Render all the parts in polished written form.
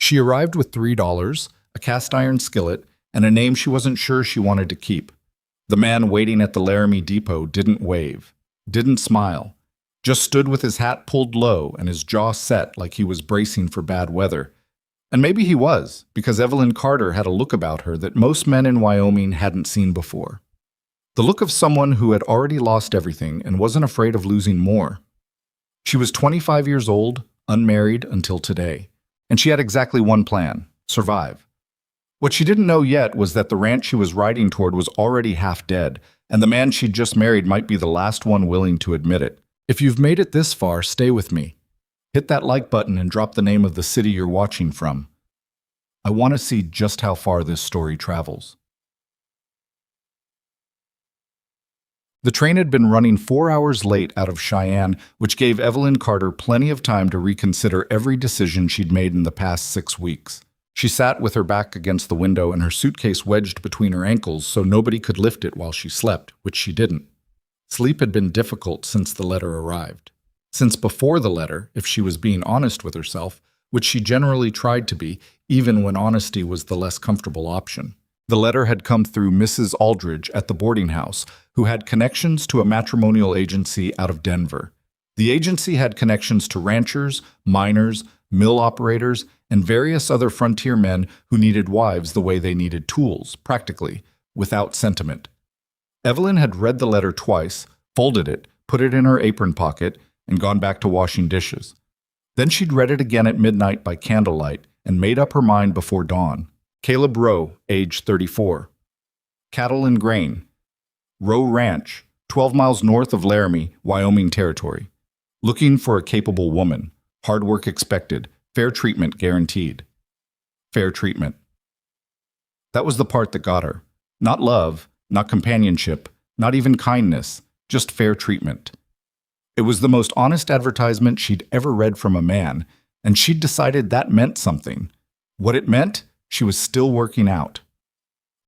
She arrived with $3, a cast-iron skillet, and a name she wasn't sure she wanted to keep. The man waiting at the Laramie Depot didn't wave, didn't smile, just stood with his hat pulled low and his jaw set like he was bracing for bad weather. And maybe he was, because Evelyn Carter had a look about her that most men in Wyoming hadn't seen before. The look of someone who had already lost everything and wasn't afraid of losing more. She was 25 years old, unmarried until today, and she had exactly one plan: survive. What she didn't know yet was that the ranch she was riding toward was already half dead, and the man she'd just married might be the last one willing to admit it. If you've made it this far, stay with me. Hit that like button and drop the name of the city you're watching from. I want to see just how far this story travels. The train had been running 4 hours late out of Cheyenne, which gave Evelyn Carter plenty of time to reconsider every decision she'd made in the past 6 weeks. She sat with her back against the window and her suitcase wedged between her ankles so nobody could lift it while she slept, which she didn't. Sleep had been difficult since the letter arrived. Since before the letter, if she was being honest with herself, which she generally tried to be, even when honesty was the less comfortable option. The letter had come through Mrs. Aldridge at the boarding house, who had connections to a matrimonial agency out of Denver. The agency had connections to ranchers, miners, mill operators, and various other frontier men who needed wives the way they needed tools, practically, without sentiment. Evelyn had read the letter twice, folded it, put it in her apron pocket, and gone back to washing dishes. Then she'd read it again at midnight by candlelight and made up her mind before dawn. Caleb Rowe, age 34. Cattle and grain. Rowe Ranch, 12 miles north of Laramie, Wyoming Territory. Looking for a capable woman. Hard work expected. Fair treatment guaranteed. Fair treatment. That was the part that got her. Not love, not companionship, not even kindness, just fair treatment. It was the most honest advertisement she'd ever read from a man, and she'd decided that meant something. What it meant, she was still working out.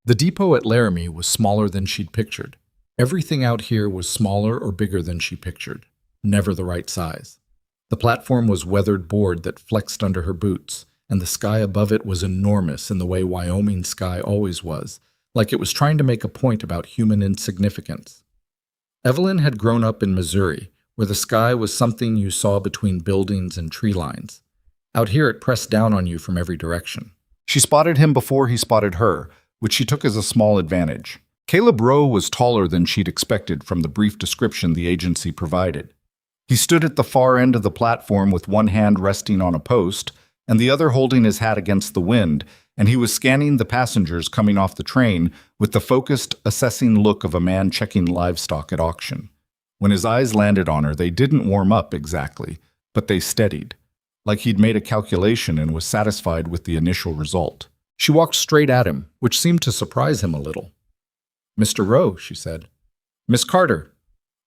The depot at Laramie was smaller than she'd pictured. Everything out here was smaller or bigger than she pictured, never the right size. The platform was weathered board that flexed under her boots, and the sky above it was enormous in the way Wyoming sky always was, like it was trying to make a point about human insignificance. Evelyn had grown up in Missouri, where the sky was something you saw between buildings and tree lines. Out here it pressed down on you from every direction. She spotted him before he spotted her, which she took as a small advantage. Caleb Rowe was taller than she'd expected from the brief description the agency provided. He stood at the far end of the platform with one hand resting on a post and the other holding his hat against the wind, and he was scanning the passengers coming off the train with the focused, assessing look of a man checking livestock at auction. When his eyes landed on her, they didn't warm up exactly, but they steadied, like he'd made a calculation and was satisfied with the initial result. She walked straight at him, which seemed to surprise him a little. "Mr. Rowe," she said. "Miss Carter."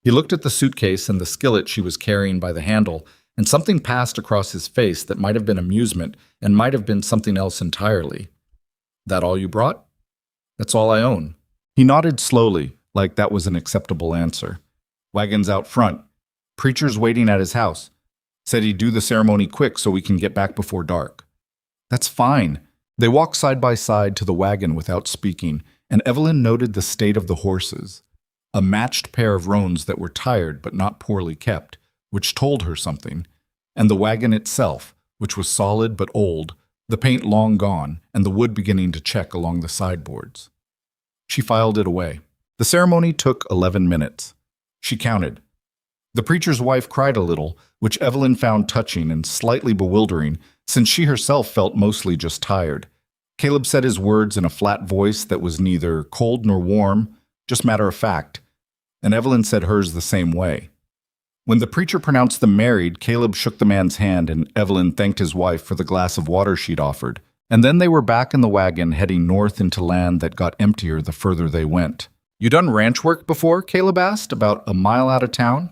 He looked at the suitcase and the skillet she was carrying by the handle, and something passed across his face that might have been amusement and might have been something else entirely. "That all you brought?" "That's all I own." He nodded slowly, like that was an acceptable answer. "Wagons out front. Preacher's waiting at his house. Said he'd do the ceremony quick so we can get back before dark." "That's fine." They walked side by side to the wagon without speaking, and Evelyn noted the state of the horses. A matched pair of roans that were tired but not poorly kept, which told her something, and the wagon itself, which was solid but old, the paint long gone, and the wood beginning to check along the sideboards. She filed it away. The ceremony took 11 minutes. She counted. The preacher's wife cried a little, which Evelyn found touching and slightly bewildering, since she herself felt mostly just tired. Caleb said his words in a flat voice that was neither cold nor warm, just matter of fact, and Evelyn said hers the same way. When the preacher pronounced them married, Caleb shook the man's hand and Evelyn thanked his wife for the glass of water she'd offered, and then they were back in the wagon heading north into land that got emptier the further they went. "You done ranch work before?" Caleb asked, about a mile out of town.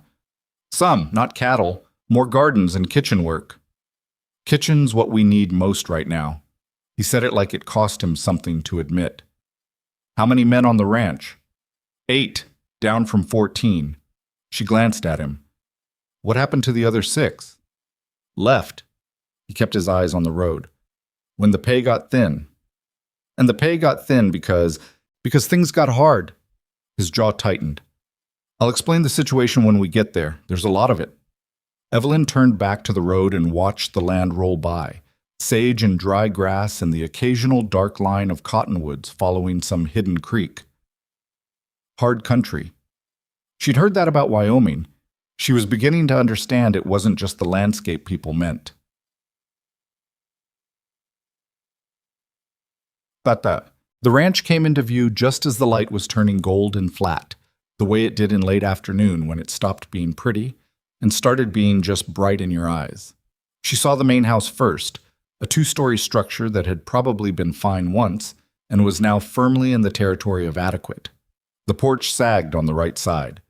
"Some, not cattle, more gardens and kitchen work." "Kitchen's what we need most right now." He said it like it cost him something to admit. "How many men on the ranch?" 8, down from 14. She glanced at him. "What happened to the other 6? "Left." He kept his eyes on the road. When the pay got thin. And the pay got thin because things got hard. His jaw tightened. I'll explain the situation when we get there. There's a lot of it. Evelyn turned back to the road and watched the land roll by, sage and dry grass and the occasional dark line of cottonwoods following some hidden creek. Hard country. She'd heard that about Wyoming. She was beginning to understand it wasn't just the landscape people meant. The ranch came into view just as the light was turning gold and flat, the way it did in late afternoon when it stopped being pretty and started being just bright in your eyes. She saw the main house first, a two-story structure that had probably been fine once and was now firmly in the territory of adequate. The porch sagged on the right side.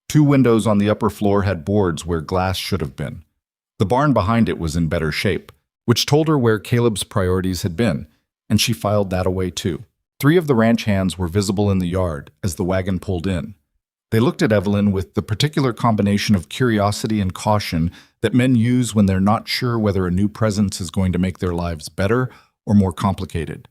Two windows on the upper floor had boards where glass should have been. The barn behind it was in better shape, which told her where Caleb's priorities had been, and she filed that away too. 3 of the ranch hands were visible in the yard as the wagon pulled in. They looked at Evelyn with the particular combination of curiosity and caution that men use when they're not sure whether a new presence is going to make their lives better or more complicated.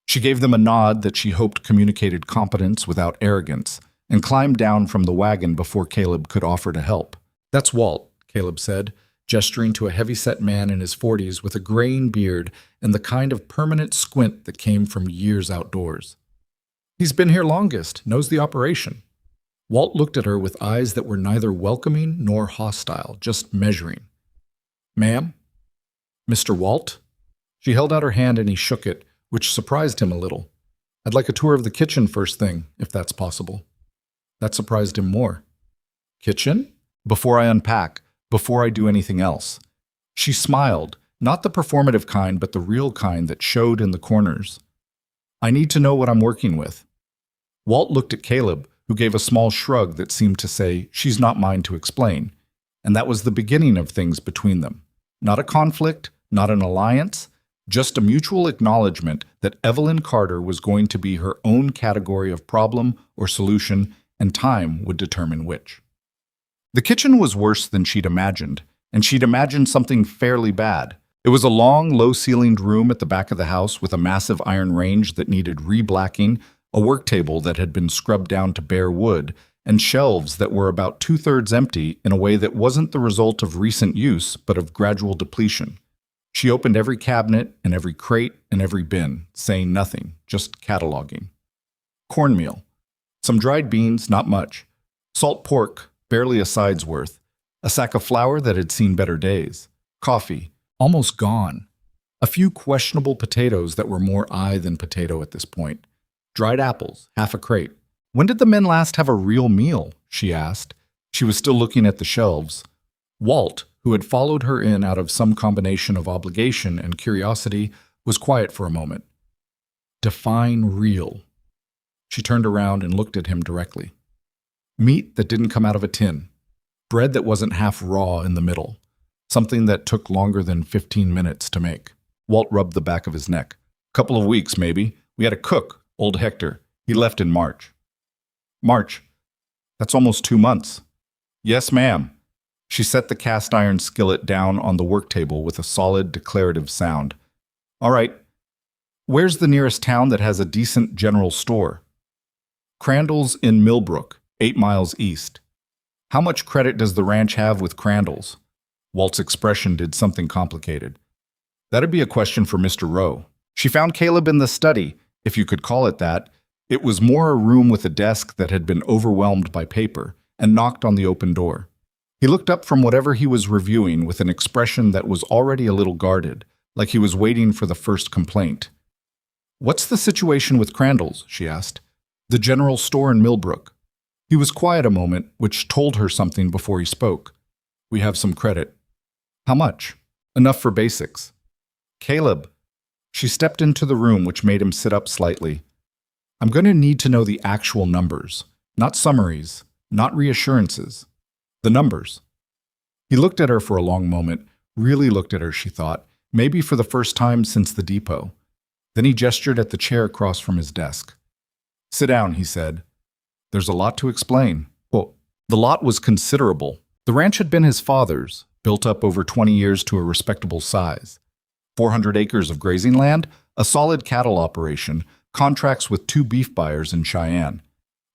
She gave them a nod that she hoped communicated competence without arrogance, and climbed down from the wagon before Caleb could offer to help. "That's Walt," Caleb said, gesturing to a heavy-set man in his 40s with a graying beard and the kind of permanent squint that came from years outdoors. "He's been here longest, knows the operation." Walt looked at her with eyes that were neither welcoming nor hostile, just measuring. "Ma'am? Mr. Walt?" She held out her hand and he shook it, which surprised him a little. "I'd like a tour of the kitchen first thing, if that's possible." That surprised him more. "Kitchen? Before I unpack, before I do anything else." She smiled, not the performative kind, but the real kind that showed in the corners. "I need to know what I'm working with." Walt looked at Caleb, who gave a small shrug that seemed to say, "She's not mine to explain." And that was the beginning of things between them. Not a conflict, not an alliance, just a mutual acknowledgement that Evelyn Carter was going to be her own category of problem or solution, and time would determine which. The kitchen was worse than she'd imagined, and she'd imagined something fairly bad. It was a long, low-ceilinged room at the back of the house with a massive iron range that needed re-blacking, a work table that had been scrubbed down to bare wood, and shelves that were about 2/3 empty in a way that wasn't the result of recent use but of gradual depletion. She opened every cabinet and every crate and every bin, saying nothing, just cataloging. Cornmeal. Some dried beans, not much. Salt pork, barely a side's worth. A sack of flour that had seen better days. Coffee, almost gone. A few questionable potatoes that were more eye than potato at this point. Dried apples, half a crate. "When did the men last have a real meal?" she asked. She was still looking at the shelves. Walt, who had followed her in out of some combination of obligation and curiosity, was quiet for a moment. "Define real." She turned around and looked at him directly. Meat that didn't come out of a tin. Bread that wasn't half raw in the middle. Something that took longer than 15 minutes to make. Walt rubbed the back of his neck. "Couple of weeks, maybe. We had a cook, old Hector. He left in March." "March? That's almost 2 months." "Yes, ma'am." She set the cast iron skillet down on the work table with a solid, declarative sound. "All right. Where's the nearest town that has a decent general store?" "Crandall's in Millbrook, 8 miles east." "How much credit does the ranch have with Crandall's?" Walt's expression did something complicated. "That'd be a question for Mr. Rowe." She found Caleb in the study, if you could call it that. It was more a room with a desk that had been overwhelmed by paper, and knocked on the open door. He looked up from whatever he was reviewing with an expression that was already a little guarded, like he was waiting for the first complaint. "What's the situation with Crandall's?" she asked. "The general store in Millbrook." He was quiet a moment, which told her something before he spoke. "We have some credit." "How much?" "Enough for basics." "Caleb." She stepped into the room, which made him sit up slightly. "I'm going to need to know the actual numbers, not summaries, not reassurances. The numbers." He looked at her for a long moment, really looked at her, she thought, maybe for the first time since the depot. Then he gestured at the chair across from his desk. "Sit down," he said. "There's a lot to explain." Well, the lot was considerable. The ranch had been his father's, built up over 20 years to a respectable size. 400 acres of grazing land, a solid cattle operation, contracts with 2 beef buyers in Cheyenne.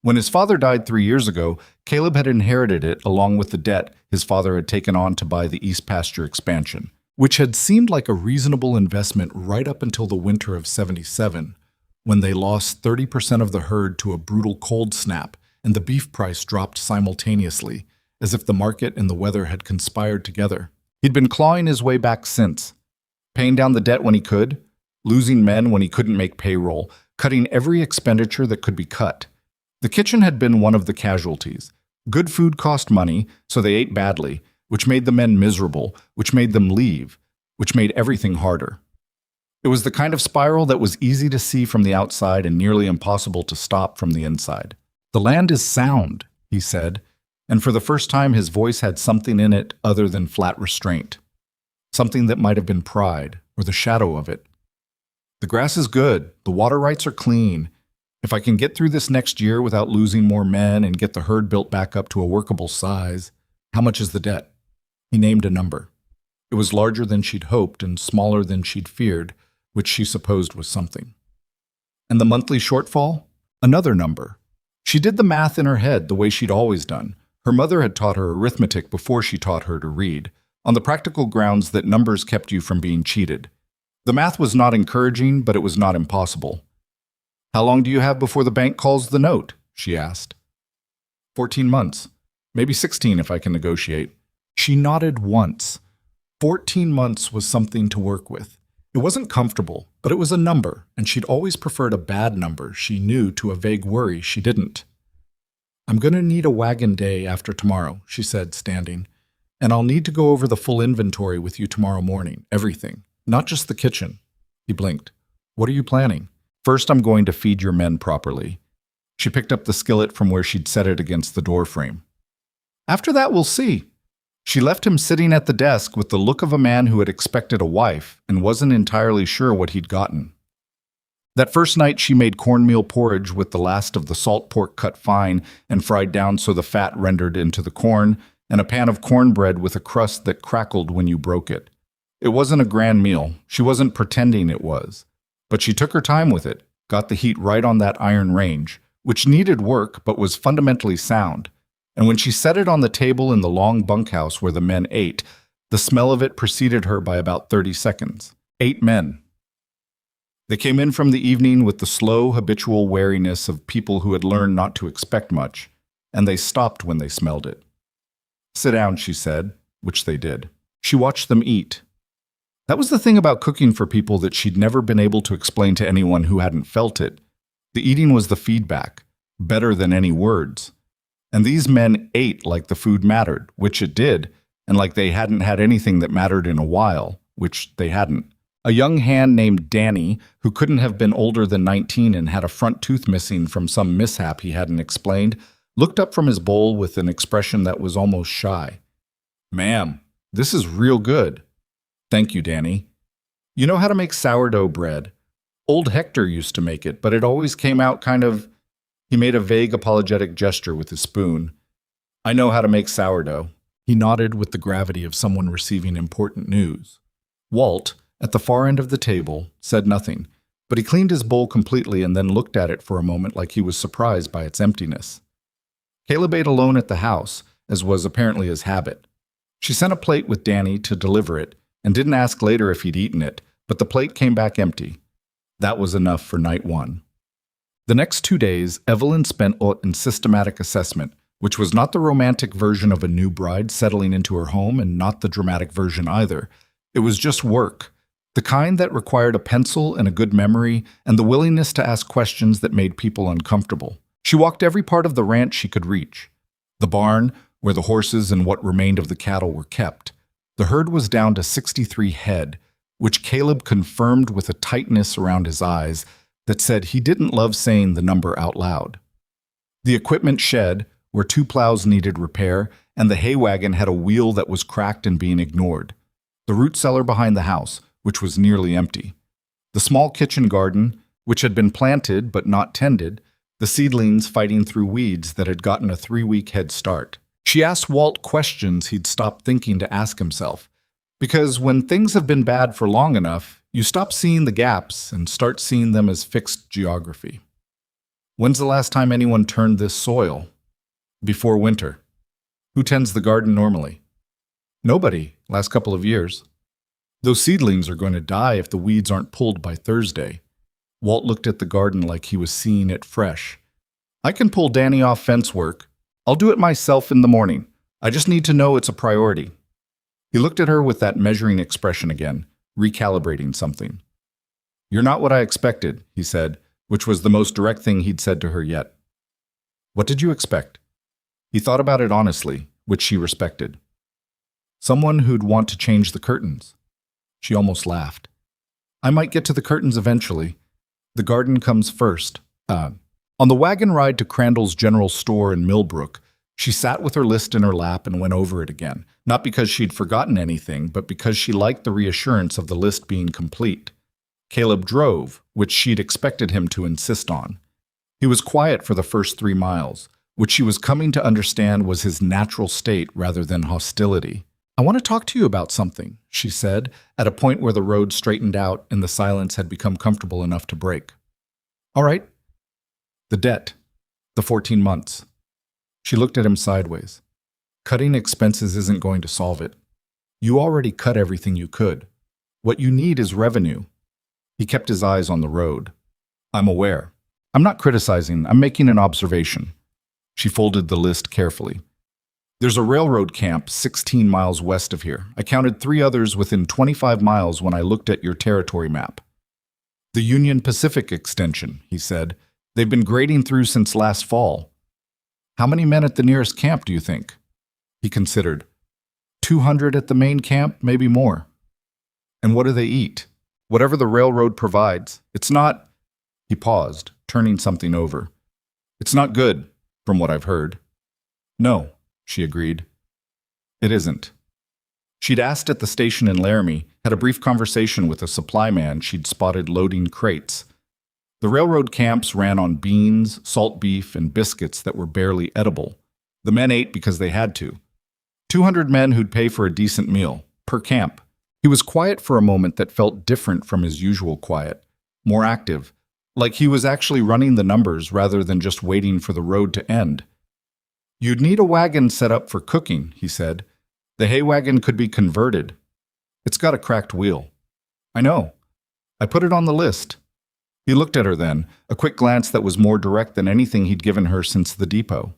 When his father died 3 years ago, Caleb had inherited it along with the debt his father had taken on to buy the East Pasture expansion, which had seemed like a reasonable investment right up until the winter of '77, when they lost 30% of the herd to a brutal cold snap and the beef price dropped simultaneously, as if the market and the weather had conspired together. He'd been clawing his way back since, paying down the debt when he could, losing men when he couldn't make payroll, cutting every expenditure that could be cut. The kitchen had been one of the casualties. Good food cost money, so they ate badly, which made the men miserable, which made them leave, which made everything harder. It was the kind of spiral that was easy to see from the outside and nearly impossible to stop from the inside. "The land is sound," he said, and for the first time his voice had something in it other than flat restraint. Something that might have been pride, or the shadow of it. "The grass is good, the water rights are clean. If I can get through this next year without losing more men and get the herd built back up to a workable size, how much is the debt?" He named a number. It was larger than she'd hoped and smaller than she'd feared, which she supposed was something. And the monthly shortfall? Another number. She did the math in her head the way she'd always done. Her mother had taught her arithmetic before she taught her to read, on the practical grounds that numbers kept you from being cheated. The math was not encouraging, but it was not impossible. "How long do you have before the bank calls the note?" she asked. 14 months. Maybe 16 if I can negotiate. She nodded once. 14 months was something to work with. It wasn't comfortable, but it was a number, and she'd always preferred a bad number she knew to a vague worry she didn't. "I'm going to need a wagon day after tomorrow," she said, standing. "And I'll need to go over the full inventory with you tomorrow morning, everything, not just the kitchen." He blinked. "What are you planning?" "First, I'm going to feed your men properly." She picked up the skillet from where she'd set it against the door frame. "After that, we'll see." She left him sitting at the desk with the look of a man who had expected a wife and wasn't entirely sure what he'd gotten. That first night she made cornmeal porridge with the last of the salt pork cut fine and fried down so the fat rendered into the corn, and a pan of cornbread with a crust that crackled when you broke it. It wasn't a grand meal. She wasn't pretending it was. But she took her time with it, got the heat right on that iron range, which needed work but was fundamentally sound. And when she set it on the table in the long bunkhouse where the men ate, the smell of it preceded her by about 30 seconds. 8 men. They came in from the evening with the slow, habitual wariness of people who had learned not to expect much, and they stopped when they smelled it. "Sit down," she said, which they did. She watched them eat. That was the thing about cooking for people that she'd never been able to explain to anyone who hadn't felt it. The eating was the feedback, better than any words. And these men ate like the food mattered, which it did, and like they hadn't had anything that mattered in a while, which they hadn't. A young hand named Danny, who couldn't have been older than 19 and had a front tooth missing from some mishap he hadn't explained, looked up from his bowl with an expression that was almost shy. "Ma'am, this is real good." "Thank you, Danny." "You know how to make sourdough bread? Old Hector used to make it, but it always came out kind of—" He made a vague apologetic gesture with his spoon. "I know how to make sourdough." He nodded with the gravity of someone receiving important news. Walt, at the far end of the table, said nothing, but he cleaned his bowl completely and then looked at it for a moment like he was surprised by its emptiness. Caleb ate alone at the house, as was apparently his habit. She sent a plate with Danny to deliver it, and didn't ask later if he'd eaten it, but the plate came back empty. That was enough for night 1. The next 2 days, Evelyn spent in systematic assessment, which was not the romantic version of a new bride settling into her home and not the dramatic version either. It was just work, the kind that required a pencil and a good memory and the willingness to ask questions that made people uncomfortable. She walked every part of the ranch she could reach. The barn, where the horses and what remained of the cattle were kept. The herd was down to 63 head, which Caleb confirmed with a tightness around his eyes that said he didn't love saying the number out loud. The equipment shed, where 2 plows needed repair, and the hay wagon had a wheel that was cracked and being ignored. The root cellar behind the house, which was nearly empty. The small kitchen garden, which had been planted but not tended, the seedlings fighting through weeds that had gotten a 3-week head start. She asked Walt questions he'd stopped thinking to ask himself, Because when things have been bad for long enough, you stop seeing the gaps and start seeing them as fixed geography. When's the last time anyone turned this soil? Before winter. Who tends the garden normally? Nobody, last couple of years. Those seedlings are going to die if the weeds aren't pulled by Thursday. Walt looked at the garden like he was seeing it fresh. I can pull Danny off fence work. I'll do it myself in the morning. I just need to know it's a priority. He looked at her with that measuring expression again, recalibrating something. You're not what I expected, he said, which was the most direct thing he'd said to her yet. What did you expect? He thought about it honestly, which she respected. Someone who'd want to change the curtains. She almost laughed. I might get to the curtains eventually. The garden comes first. On the wagon ride to Crandall's General Store in Millbrook, she sat with her list in her lap and went over it again, not because she'd forgotten anything, but because she liked the reassurance of the list being complete. Caleb drove, which she'd expected him to insist on. He was quiet for the first 3 miles, which she was coming to understand was his natural state rather than hostility. I want to talk to you about something, she said, at a point where the road straightened out and the silence had become comfortable enough to break. All right. The debt. The 14 months. She looked at him sideways. Cutting expenses isn't going to solve it. You already cut everything you could. What you need is revenue. He kept his eyes on the road. I'm aware. I'm not criticizing. I'm making an observation. She folded the list carefully. There's a railroad camp 16 miles west of here. I counted 3 others within 25 miles when I looked at your territory map. The Union Pacific extension, he said. They've been grading through since last fall. How many men at the nearest camp, do you think? He considered. 200 at the main camp, maybe more. And what do they eat? Whatever the railroad provides. It's not... He paused, turning something over. It's not good, from what I've heard. No, she agreed. It isn't. She'd asked at the station in Laramie, had a brief conversation with a supply man she'd spotted loading crates. The railroad camps ran on beans, salt beef, and biscuits that were barely edible. The men ate because they had to. 200 men who'd pay for a decent meal, per camp. He was quiet for a moment that felt different from his usual quiet, more active, like he was actually running the numbers rather than just waiting for the road to end. You'd need a wagon set up for cooking, he said. The hay wagon could be converted. It's got a cracked wheel. I know. I put it on the list. He looked at her then, a quick glance that was more direct than anything he'd given her since the depot.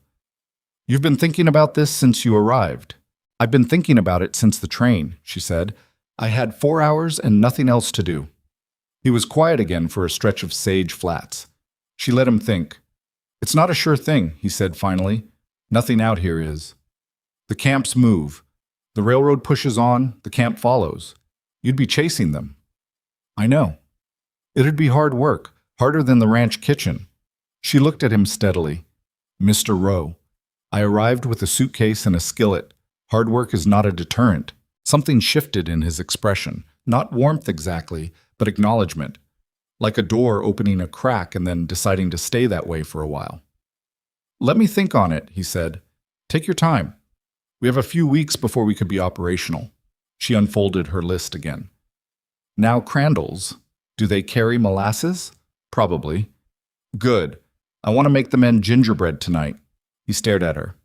You've been thinking about this since you arrived. I've been thinking about it since the train, she said. I had 4 hours and nothing else to do. He was quiet again for a stretch of sage flats. She let him think. It's not a sure thing, he said finally. Nothing out here is. The camps move. The railroad pushes on, the camp follows. You'd be chasing them. I know. It'd be hard work, harder than the ranch kitchen. She looked at him steadily. Mr. Rowe, I arrived with a suitcase and a skillet. Hard work is not a deterrent. Something shifted in his expression, not warmth exactly, but acknowledgement, like a door opening a crack and then deciding to stay that way for a while. Let me think on it, he said. Take your time. We have a few weeks before we could be operational. She unfolded her list again. Now Crandall's. Do they carry molasses? Probably. Good. I want to make the men gingerbread tonight. He stared at her.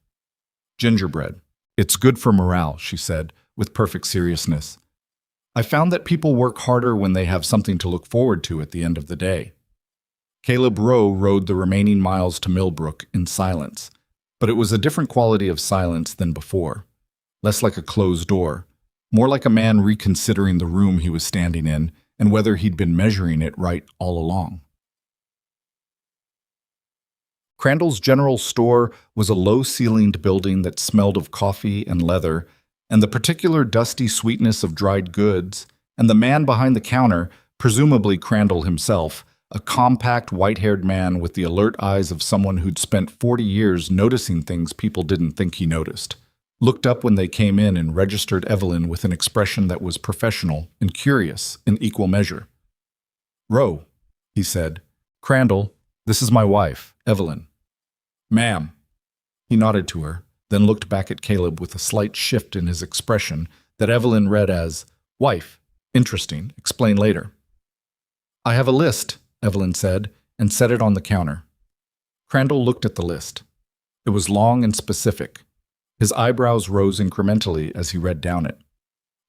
Gingerbread. It's good for morale, she said, with perfect seriousness. I found that people work harder when they have something to look forward to at the end of the day. Caleb Rowe rode the remaining miles to Millbrook in silence, but it was a different quality of silence than before. Less like a closed door, more like a man reconsidering the room he was standing in and whether he'd been measuring it right all along. Crandall's General Store was a low-ceilinged building that smelled of coffee and leather, and the particular dusty sweetness of dried goods, and the man behind the counter, presumably Crandall himself, a compact, white-haired man with the alert eyes of someone who'd spent 40 years noticing things people didn't think he noticed, looked up when they came in and registered Evelyn with an expression that was professional and curious in equal measure. Rowe, he said. Crandall, this is my wife, Evelyn. Ma'am. He nodded to her, then looked back at Caleb with a slight shift in his expression that Evelyn read as, Wife. Interesting. Explain later. I have a list, Evelyn said, and set it on the counter. Crandall looked at the list. It was long and specific. His eyebrows rose incrementally as he read down it.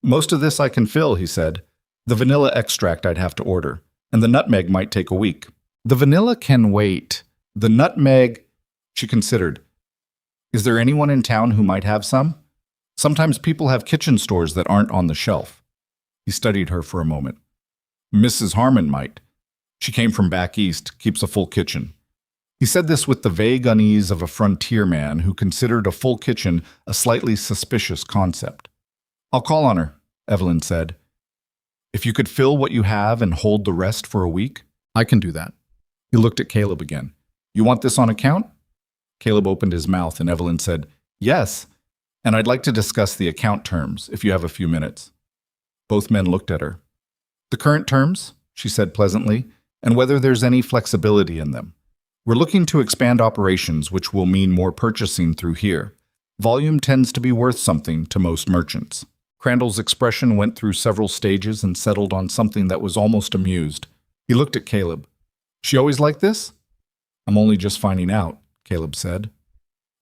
Most of this I can fill, he said. The vanilla extract I'd have to order, and the nutmeg might take a week. The vanilla can wait. The nutmeg, she considered. Is there anyone in town who might have some? Sometimes people have kitchen stores that aren't on the shelf. He studied her for a moment. Mrs. Harmon might. She came from back east, keeps a full kitchen. He said this with the vague unease of a frontier man who considered a full kitchen a slightly suspicious concept. I'll call on her, Evelyn said. If you could fill what you have and hold the rest for a week, I can do that. He looked at Caleb again. You want this on account? Caleb opened his mouth and Evelyn said, Yes, and I'd like to discuss the account terms if you have a few minutes. Both men looked at her. The current terms, she said pleasantly, and whether there's any flexibility in them. We're looking to expand operations, which will mean more purchasing through here. Volume tends to be worth something to most merchants. Crandall's expression went through several stages and settled on something that was almost amused. He looked at Caleb. She always like this? I'm only just finding out, Caleb said.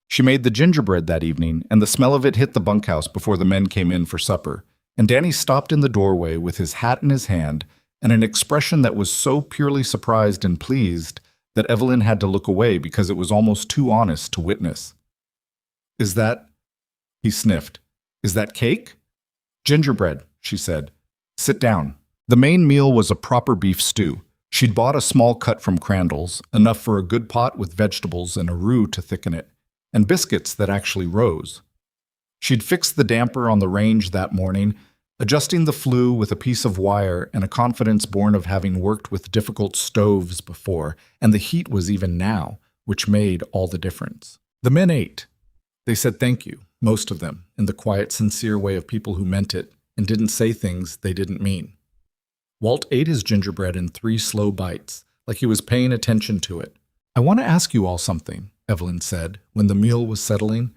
She made the gingerbread that evening, and the smell of it hit the bunkhouse before the men came in for supper, and Danny stopped in the doorway with his hat in his hand and an expression that was so purely surprised and pleased that Evelyn had to look away because it was almost too honest to witness. Is that... He sniffed. Is that cake? Gingerbread, she said. Sit down. The main meal was a proper beef stew. She'd bought a small cut from Crandall's, enough for a good pot with vegetables and a roux to thicken it, and biscuits that actually rose. She'd fixed the damper on the range that morning, adjusting the flue with a piece of wire and a confidence born of having worked with difficult stoves before, and the heat was even now, which made all the difference. The men ate. They said thank you, most of them, in the quiet, sincere way of people who meant it and didn't say things they didn't mean. Walt ate his gingerbread in 3 slow bites, like he was paying attention to it. I want to ask you all something, Evelyn said, when the meal was settling.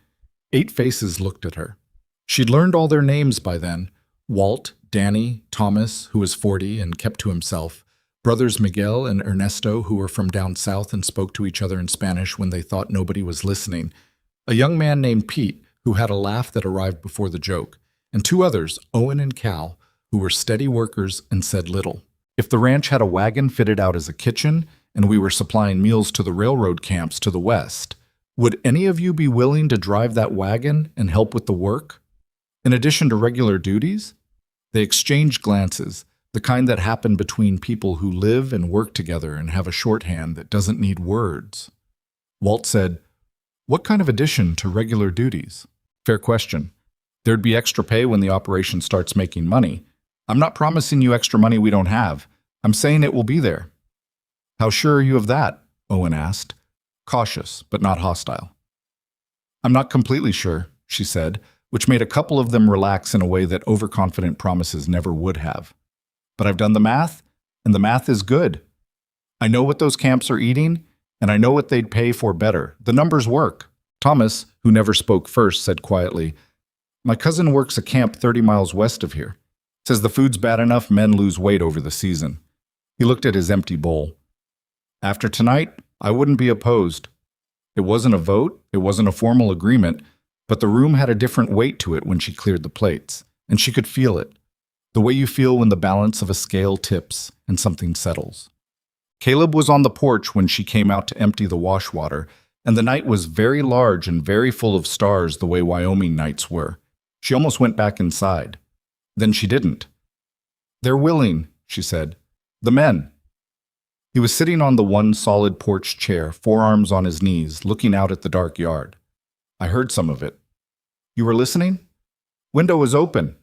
8 faces looked at her. She'd learned all their names by then. Walt, Danny, Thomas, who was 40 and kept to himself, brothers Miguel and Ernesto, who were from down south and spoke to each other in Spanish when they thought nobody was listening, a young man named Pete, who had a laugh that arrived before the joke, and 2 others, Owen and Cal, who were steady workers and said little. If the ranch had a wagon fitted out as a kitchen, and we were supplying meals to the railroad camps to the west, would any of you be willing to drive that wagon and help with the work? In addition to regular duties? They exchanged glances, the kind that happen between people who live and work together and have a shorthand that doesn't need words. Walt said, What kind of addition to regular duties? Fair question. There'd be extra pay when the operation starts making money. I'm not promising you extra money we don't have. I'm saying it will be there. How sure are you of that? Owen asked, cautious but not hostile. I'm not completely sure, she said, which made a couple of them relax in a way that overconfident promises never would have. But I've done the math, and the math is good. I know what those camps are eating, and I know what they'd pay for better. The numbers work. Thomas, who never spoke first, said quietly, My cousin works a camp 30 miles west of here. Says the food's bad enough men lose weight over the season. He looked at his empty bowl. After tonight, I wouldn't be opposed. It wasn't a vote, it wasn't a formal agreement, but the room had a different weight to it when she cleared the plates, and she could feel it, the way you feel when the balance of a scale tips and something settles. Caleb was on the porch when she came out to empty the wash water, and the night was very large and very full of stars the way Wyoming nights were. She almost went back inside. Then she didn't. They're willing, she said. The men. He was sitting on the one solid porch chair, forearms on his knees, looking out at the dark yard. I heard some of it. You were listening? Window was open.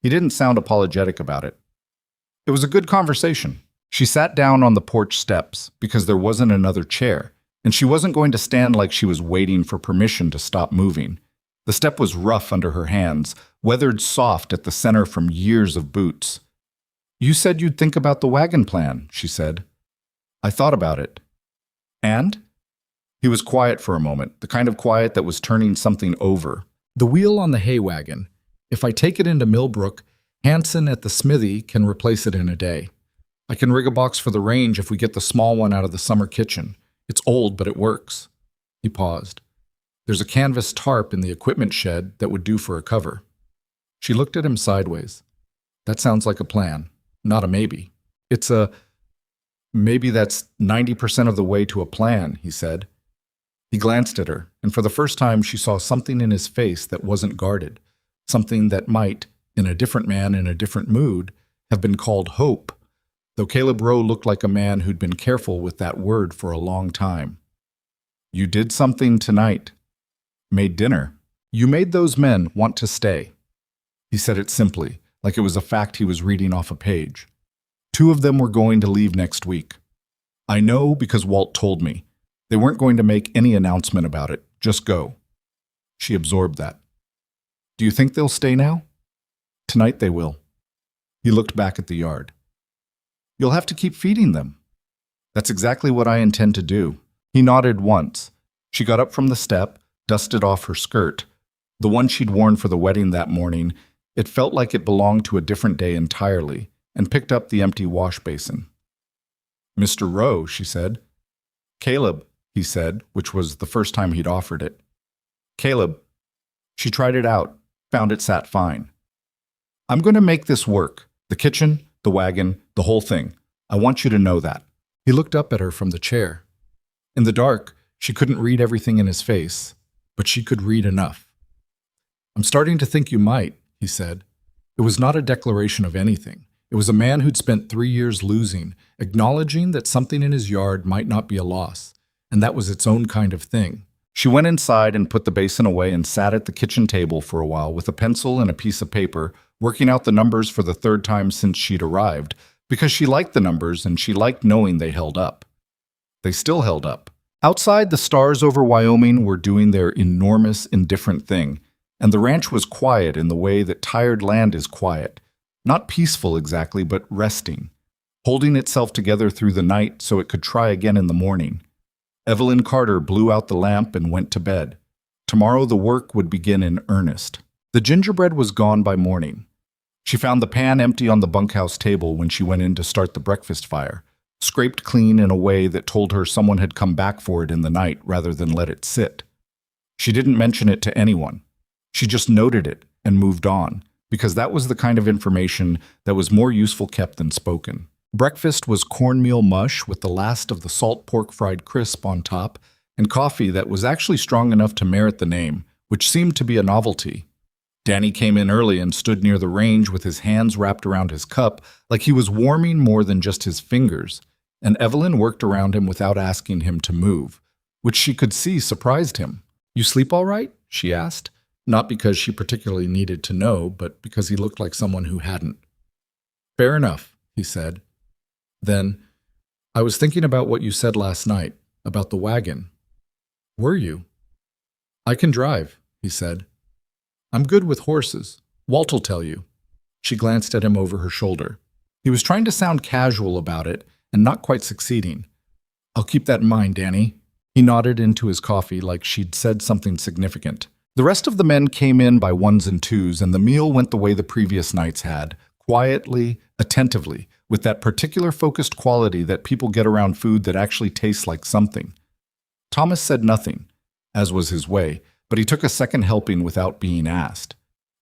He didn't sound apologetic about it. It was a good conversation. She sat down on the porch steps because there wasn't another chair, and she wasn't going to stand like she was waiting for permission to stop moving. The step was rough under her hands, weathered soft at the center from years of boots. You said you'd think about the wagon plan, she said. I thought about it. And? He was quiet for a moment, the kind of quiet that was turning something over. The wheel on the hay wagon. If I take it into Millbrook Hanson at the smithy can replace it in a day. I can rig a box for the range if we get the small one out of the summer kitchen. It's old, but it works." He paused. "There's a canvas tarp in the equipment shed that would do for a cover." She looked at him sideways. "That sounds like a plan, not a maybe." "It's a maybe that's 90% of the way to a plan," he said. He glanced at her, and for the first time she saw something in his face that wasn't guarded, something that might, in a different man in a different mood, have been called hope, though Caleb Rowe looked like a man who'd been careful with that word for a long time. "You did something tonight. Made dinner. You made those men want to stay." He said it simply, like it was a fact he was reading off a page. "2 of them were going to leave next week. I know because Walt told me. They weren't going to make any announcement about it. Just go." She absorbed that. "Do you think they'll stay now?" "Tonight they will." He looked back at the yard. "You'll have to keep feeding them." "That's exactly what I intend to do." He nodded once. She got up from the step, dusted off her skirt, the one she'd worn for the wedding that morning. It felt like it belonged to a different day entirely, and picked up the empty wash basin. "Mr. Rowe," she said. "Caleb," he said, which was the first time he'd offered it. "Caleb." She tried it out, found it sat fine. "I'm going to make this work. The kitchen, the wagon, the whole thing. I want you to know that." He looked up at her from the chair. In the dark, she couldn't read everything in his face, but she could read enough. "I'm starting to think you might," he said. It was not a declaration of anything. It was a man who'd spent 3 years losing, acknowledging that something in his yard might not be a loss, and that was its own kind of thing. She went inside and put the basin away and sat at the kitchen table for a while with a pencil and a piece of paper, working out the numbers for the 3rd time since she'd arrived, because she liked the numbers and she liked knowing they held up. They still held up. Outside, the stars over Wyoming were doing their enormous, indifferent thing, and the ranch was quiet in the way that tired land is quiet. Not peaceful exactly, but resting, holding itself together through the night so it could try again in the morning. Evelyn Carter blew out the lamp and went to bed. Tomorrow the work would begin in earnest. The gingerbread was gone by morning. She found the pan empty on the bunkhouse table when she went in to start the breakfast fire, scraped clean in a way that told her someone had come back for it in the night rather than let it sit. She didn't mention it to anyone. She just noted it and moved on, because that was the kind of information that was more useful kept than spoken. Breakfast was cornmeal mush with the last of the salt pork fried crisp on top, and coffee that was actually strong enough to merit the name, which seemed to be a novelty. Danny came in early and stood near the range with his hands wrapped around his cup like he was warming more than just his fingers, and Evelyn worked around him without asking him to move, which she could see surprised him. "You sleep all right?" she asked, not because she particularly needed to know, but because he looked like someone who hadn't. "Fair enough," he said. Then, "I was thinking about what you said last night, about the wagon." "Were you?" "I can drive," he said. "I'm good with horses. Walt'll tell you." She glanced at him over her shoulder. He was trying to sound casual about it, and not quite succeeding. "I'll keep that in mind, Danny." He nodded into his coffee like she'd said something significant. The rest of the men came in by ones and twos, and the meal went the way the previous nights had, quietly, attentively, with that particular focused quality that people get around food that actually tastes like something. Thomas said nothing, as was his way, but he took a second helping without being asked.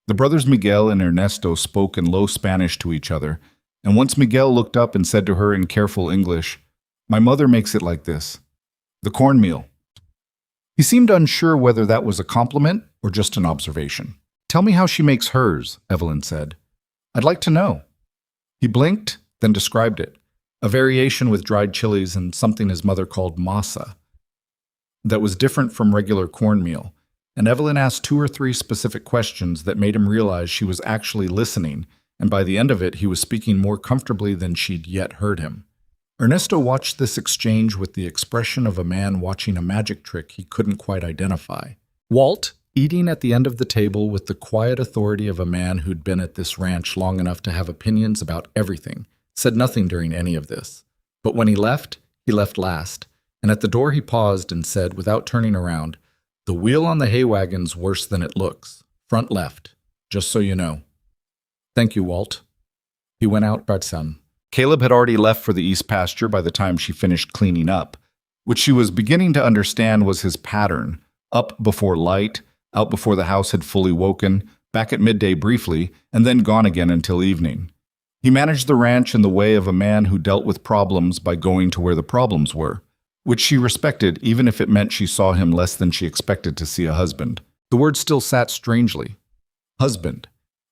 The brothers Miguel and Ernesto spoke in low Spanish to each other, and once Miguel looked up and said to her in careful English, "My mother makes it like this. The cornmeal." He seemed unsure whether that was a compliment or just an observation. "Tell me how she makes hers," Evelyn said. "I'd like to know." He blinked, then described it, a variation with dried chilies and something his mother called masa, that was different from regular cornmeal, and Evelyn asked 2 or 3 specific questions that made him realize she was actually listening, and by the end of it he was speaking more comfortably than she'd yet heard him. Ernesto watched this exchange with the expression of a man watching a magic trick he couldn't quite identify. Walt, eating at the end of the table with the quiet authority of a man who'd been at this ranch long enough to have opinions about everything, said nothing during any of this. But when he left last, and at the door he paused and said, without turning around, "The wheel on the hay wagon's worse than it looks. Front left, just so you know." Thank you, Walt. He went out by sun. Caleb had already left for the east pasture by the time she finished cleaning up, which she was beginning to understand was his pattern: up before light, out before the house had fully woken, back at midday briefly, and then gone again until evening. He managed the ranch in the way of a man who dealt with problems by going to where the problems were, which she respected even if it meant she saw him less than she expected to see a husband. The word still sat strangely. Husband.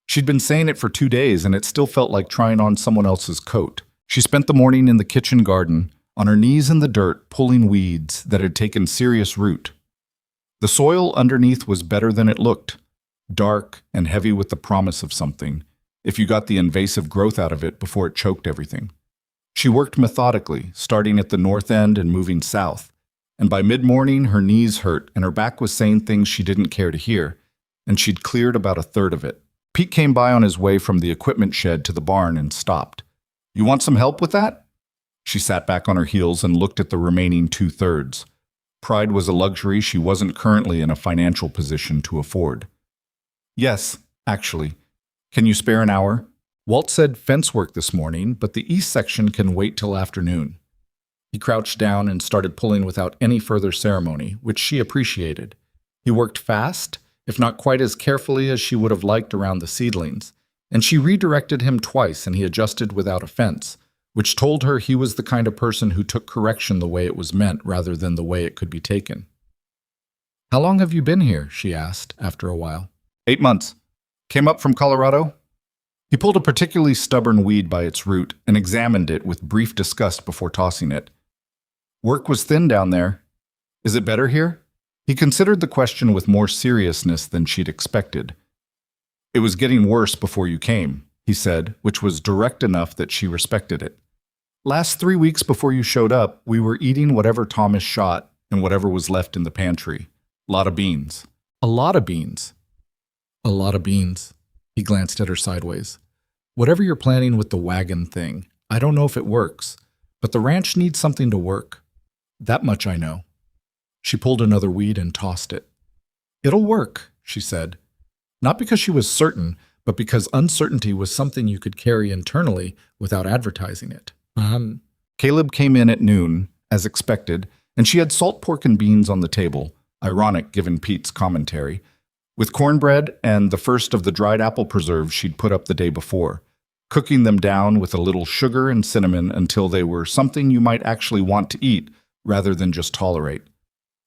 She'd been saying it for 2 days, and it still felt like trying on someone else's coat. She spent the morning in the kitchen garden, on her knees in the dirt, pulling weeds that had taken serious root. The soil underneath was better than it looked, dark and heavy with the promise of something, if you got the invasive growth out of it before it choked everything. She worked methodically, starting at the north end and moving south, and by mid-morning her knees hurt and her back was saying things she didn't care to hear, and she'd cleared about a third of it. Pete came by on his way from the equipment shed to the barn and stopped. "You want some help with that?" She sat back on her heels and looked at the remaining 2/3. Pride was a luxury she wasn't currently in a financial position to afford. "Yes, actually. Can you spare an hour?" Walt said fence work this morning, but the east section can wait till afternoon. He crouched down and started pulling without any further ceremony, which she appreciated. He worked fast, if not quite as carefully as she would have liked around the seedlings, and she redirected him twice and he adjusted without offense, which told her he was the kind of person who took correction the way it was meant rather than the way it could be taken. "How long have you been here?" she asked, after a while. 8 months. Came up from Colorado?" He pulled a particularly stubborn weed by its root and examined it with brief disgust before tossing it. "Work was thin down there. Is it better here?" He considered the question with more seriousness than she'd expected. "It was getting worse before you came," he said, which was direct enough that she respected it. "Last 3 weeks before you showed up, we were eating whatever Thomas shot and whatever was left in the pantry. Lot of beans." "A lot of beans." "A lot of beans." He glanced at her sideways. "Whatever you're planning with the wagon thing, I don't know if it works, but the ranch needs something to work. That much I know." She pulled another weed and tossed it. "It'll work," she said. Not because she was certain, but because uncertainty was something you could carry internally without advertising it. Caleb came in at noon, as expected, and she had salt pork and beans on the table, ironic given Pete's commentary, with cornbread and the first of the dried apple preserves she'd put up the day before, cooking them down with a little sugar and cinnamon until they were something you might actually want to eat rather than just tolerate.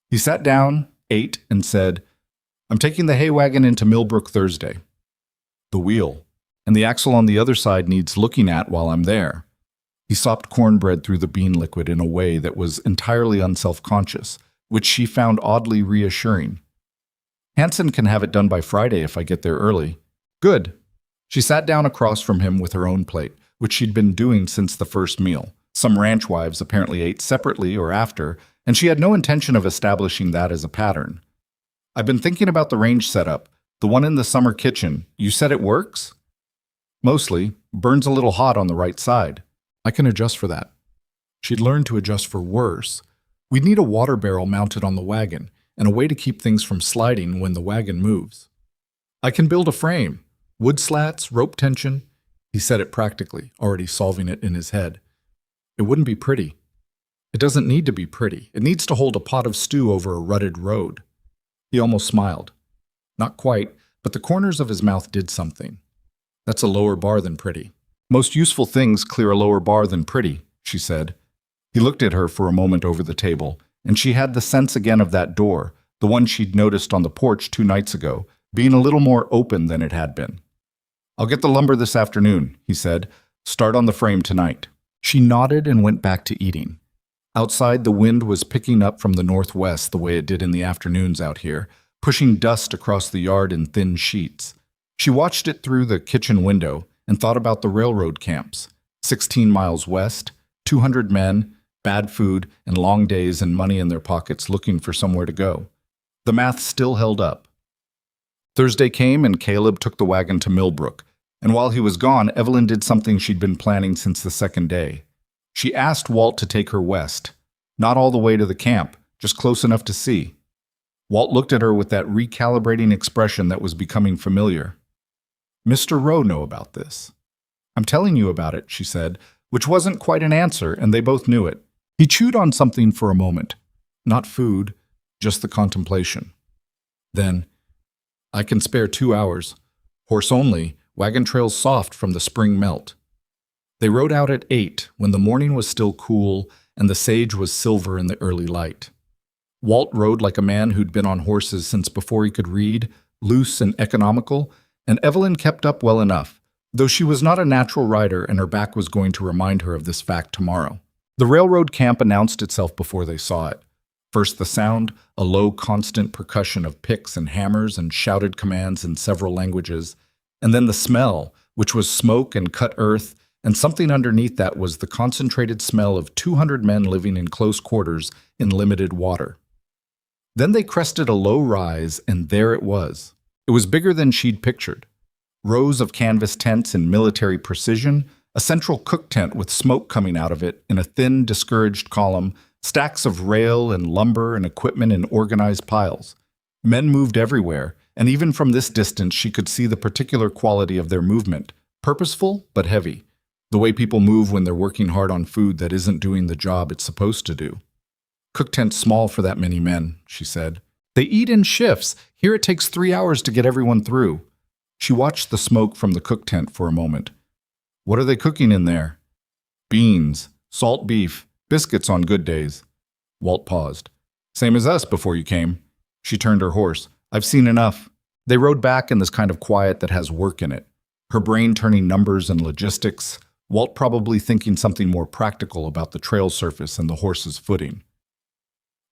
He sat down, ate, and said, "I'm taking the hay wagon into Millbrook Thursday. The wheel and the axle on the other side needs looking at while I'm there." He sopped cornbread through the bean liquid in a way that was entirely unself-conscious, which she found oddly reassuring. "Hanson can have it done by Friday if I get there early." "Good." She sat down across from him with her own plate, which she'd been doing since the first meal. Some ranch wives apparently ate separately or after, and she had no intention of establishing that as a pattern. "I've been thinking about the range setup, the one in the summer kitchen. You said it works?" "Mostly. Burns a little hot on the right side." "I can adjust for that." She'd learned to adjust for worse. We'd need a water barrel mounted on the wagon, and a way to keep things from sliding when the wagon moves. "I can build a frame. Wood slats, rope tension." He said it practically, already solving it in his head. "It wouldn't be pretty." "It doesn't need to be pretty. It needs to hold a pot of stew over a rutted road." He almost smiled. Not quite, but the corners of his mouth did something. "That's a lower bar than pretty." "Most useful things clear a lower bar than pretty," she said. He looked at her for a moment over the table, and she had the sense again of that door, the one she'd noticed on the porch 2 nights ago, being a little more open than it had been. "I'll get the lumber this afternoon," he said. "Start on the frame tonight." She nodded and went back to eating. Outside, the wind was picking up from the northwest the way it did in the afternoons out here, pushing dust across the yard in thin sheets. She watched it through the kitchen window and thought about the railroad camps. 16 miles west, 200 men, bad food, and long days and money in their pockets looking for somewhere to go. The math still held up. Thursday came and Caleb took the wagon to Millbrook, and while he was gone, Evelyn did something she'd been planning since the second day. She asked Walt to take her west, not all the way to the camp, just close enough to see. Walt looked at her with that recalibrating expression that was becoming familiar. Mr. Rowe know about this. I'm telling you about it, she said, which wasn't quite an answer, and they both knew it. He chewed on something for a moment. Not food, just the contemplation. Then, I can spare 2 hours. Horse only, wagon trails soft from the spring melt. They rode out at 8, when the morning was still cool and the sage was silver in the early light. Walt rode like a man who'd been on horses since before he could read, loose and economical, and Evelyn kept up well enough, though she was not a natural rider and her back was going to remind her of this fact tomorrow. The railroad camp announced itself before they saw it. First the sound, a low, constant percussion of picks and hammers and shouted commands in several languages, and then the smell, which was smoke and cut earth, and something underneath that was the concentrated smell of 200 men living in close quarters in limited water. Then they crested a low rise, and there it was. It was bigger than she'd pictured. Rows of canvas tents in military precision, a central cook tent with smoke coming out of it in a thin, discouraged column, stacks of rail and lumber and equipment in organized piles. Men moved everywhere, and even from this distance she could see the particular quality of their movement, purposeful but heavy, the way people move when they're working hard on food that isn't doing the job it's supposed to do. Cook tent's small for that many men, she said. They eat in shifts. Here it takes 3 hours to get everyone through. She watched the smoke from the cook tent for a moment. What are they cooking in there? Beans, salt beef, biscuits on good days. Walt paused. Same as us before you came. She turned her horse. I've seen enough. They rode back in this kind of quiet that has work in it. Her brain turning numbers and logistics, Walt probably thinking something more practical about the trail surface and the horse's footing.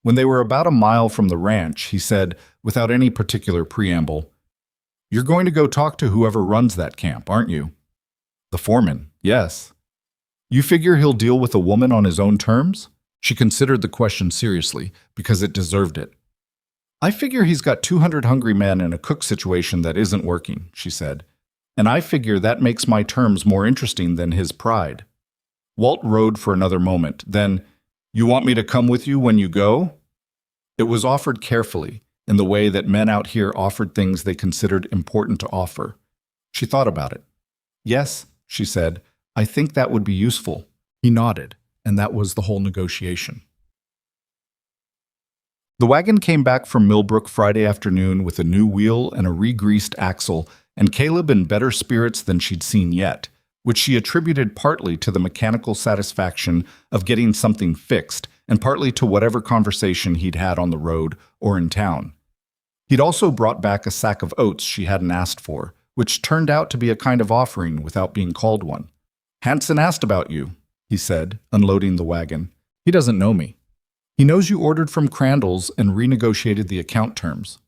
When they were about a mile from the ranch, he said, without any particular preamble, You're going to go talk to whoever runs that camp, aren't you? The foreman, yes. You figure he'll deal with a woman on his own terms? She considered the question seriously, because it deserved it. I figure he's got 200 hungry men in a cook situation that isn't working, she said. And I figure that makes my terms more interesting than his pride. Walt rode for another moment, then, You want me to come with you when you go? It was offered carefully, in the way that men out here offered things they considered important to offer. She thought about it. Yes, she said, I think that would be useful. He nodded, and that was the whole negotiation. The wagon came back from Millbrook Friday afternoon with a new wheel and a re-greased axle, and Caleb in better spirits than she'd seen yet, which she attributed partly to the mechanical satisfaction of getting something fixed and partly to whatever conversation he'd had on the road or in town. He'd also brought back a sack of oats she hadn't asked for, which turned out to be a kind of offering without being called one. Hanson asked about you, he said, unloading the wagon. He doesn't know me. He knows you ordered from Crandall's and renegotiated the account terms.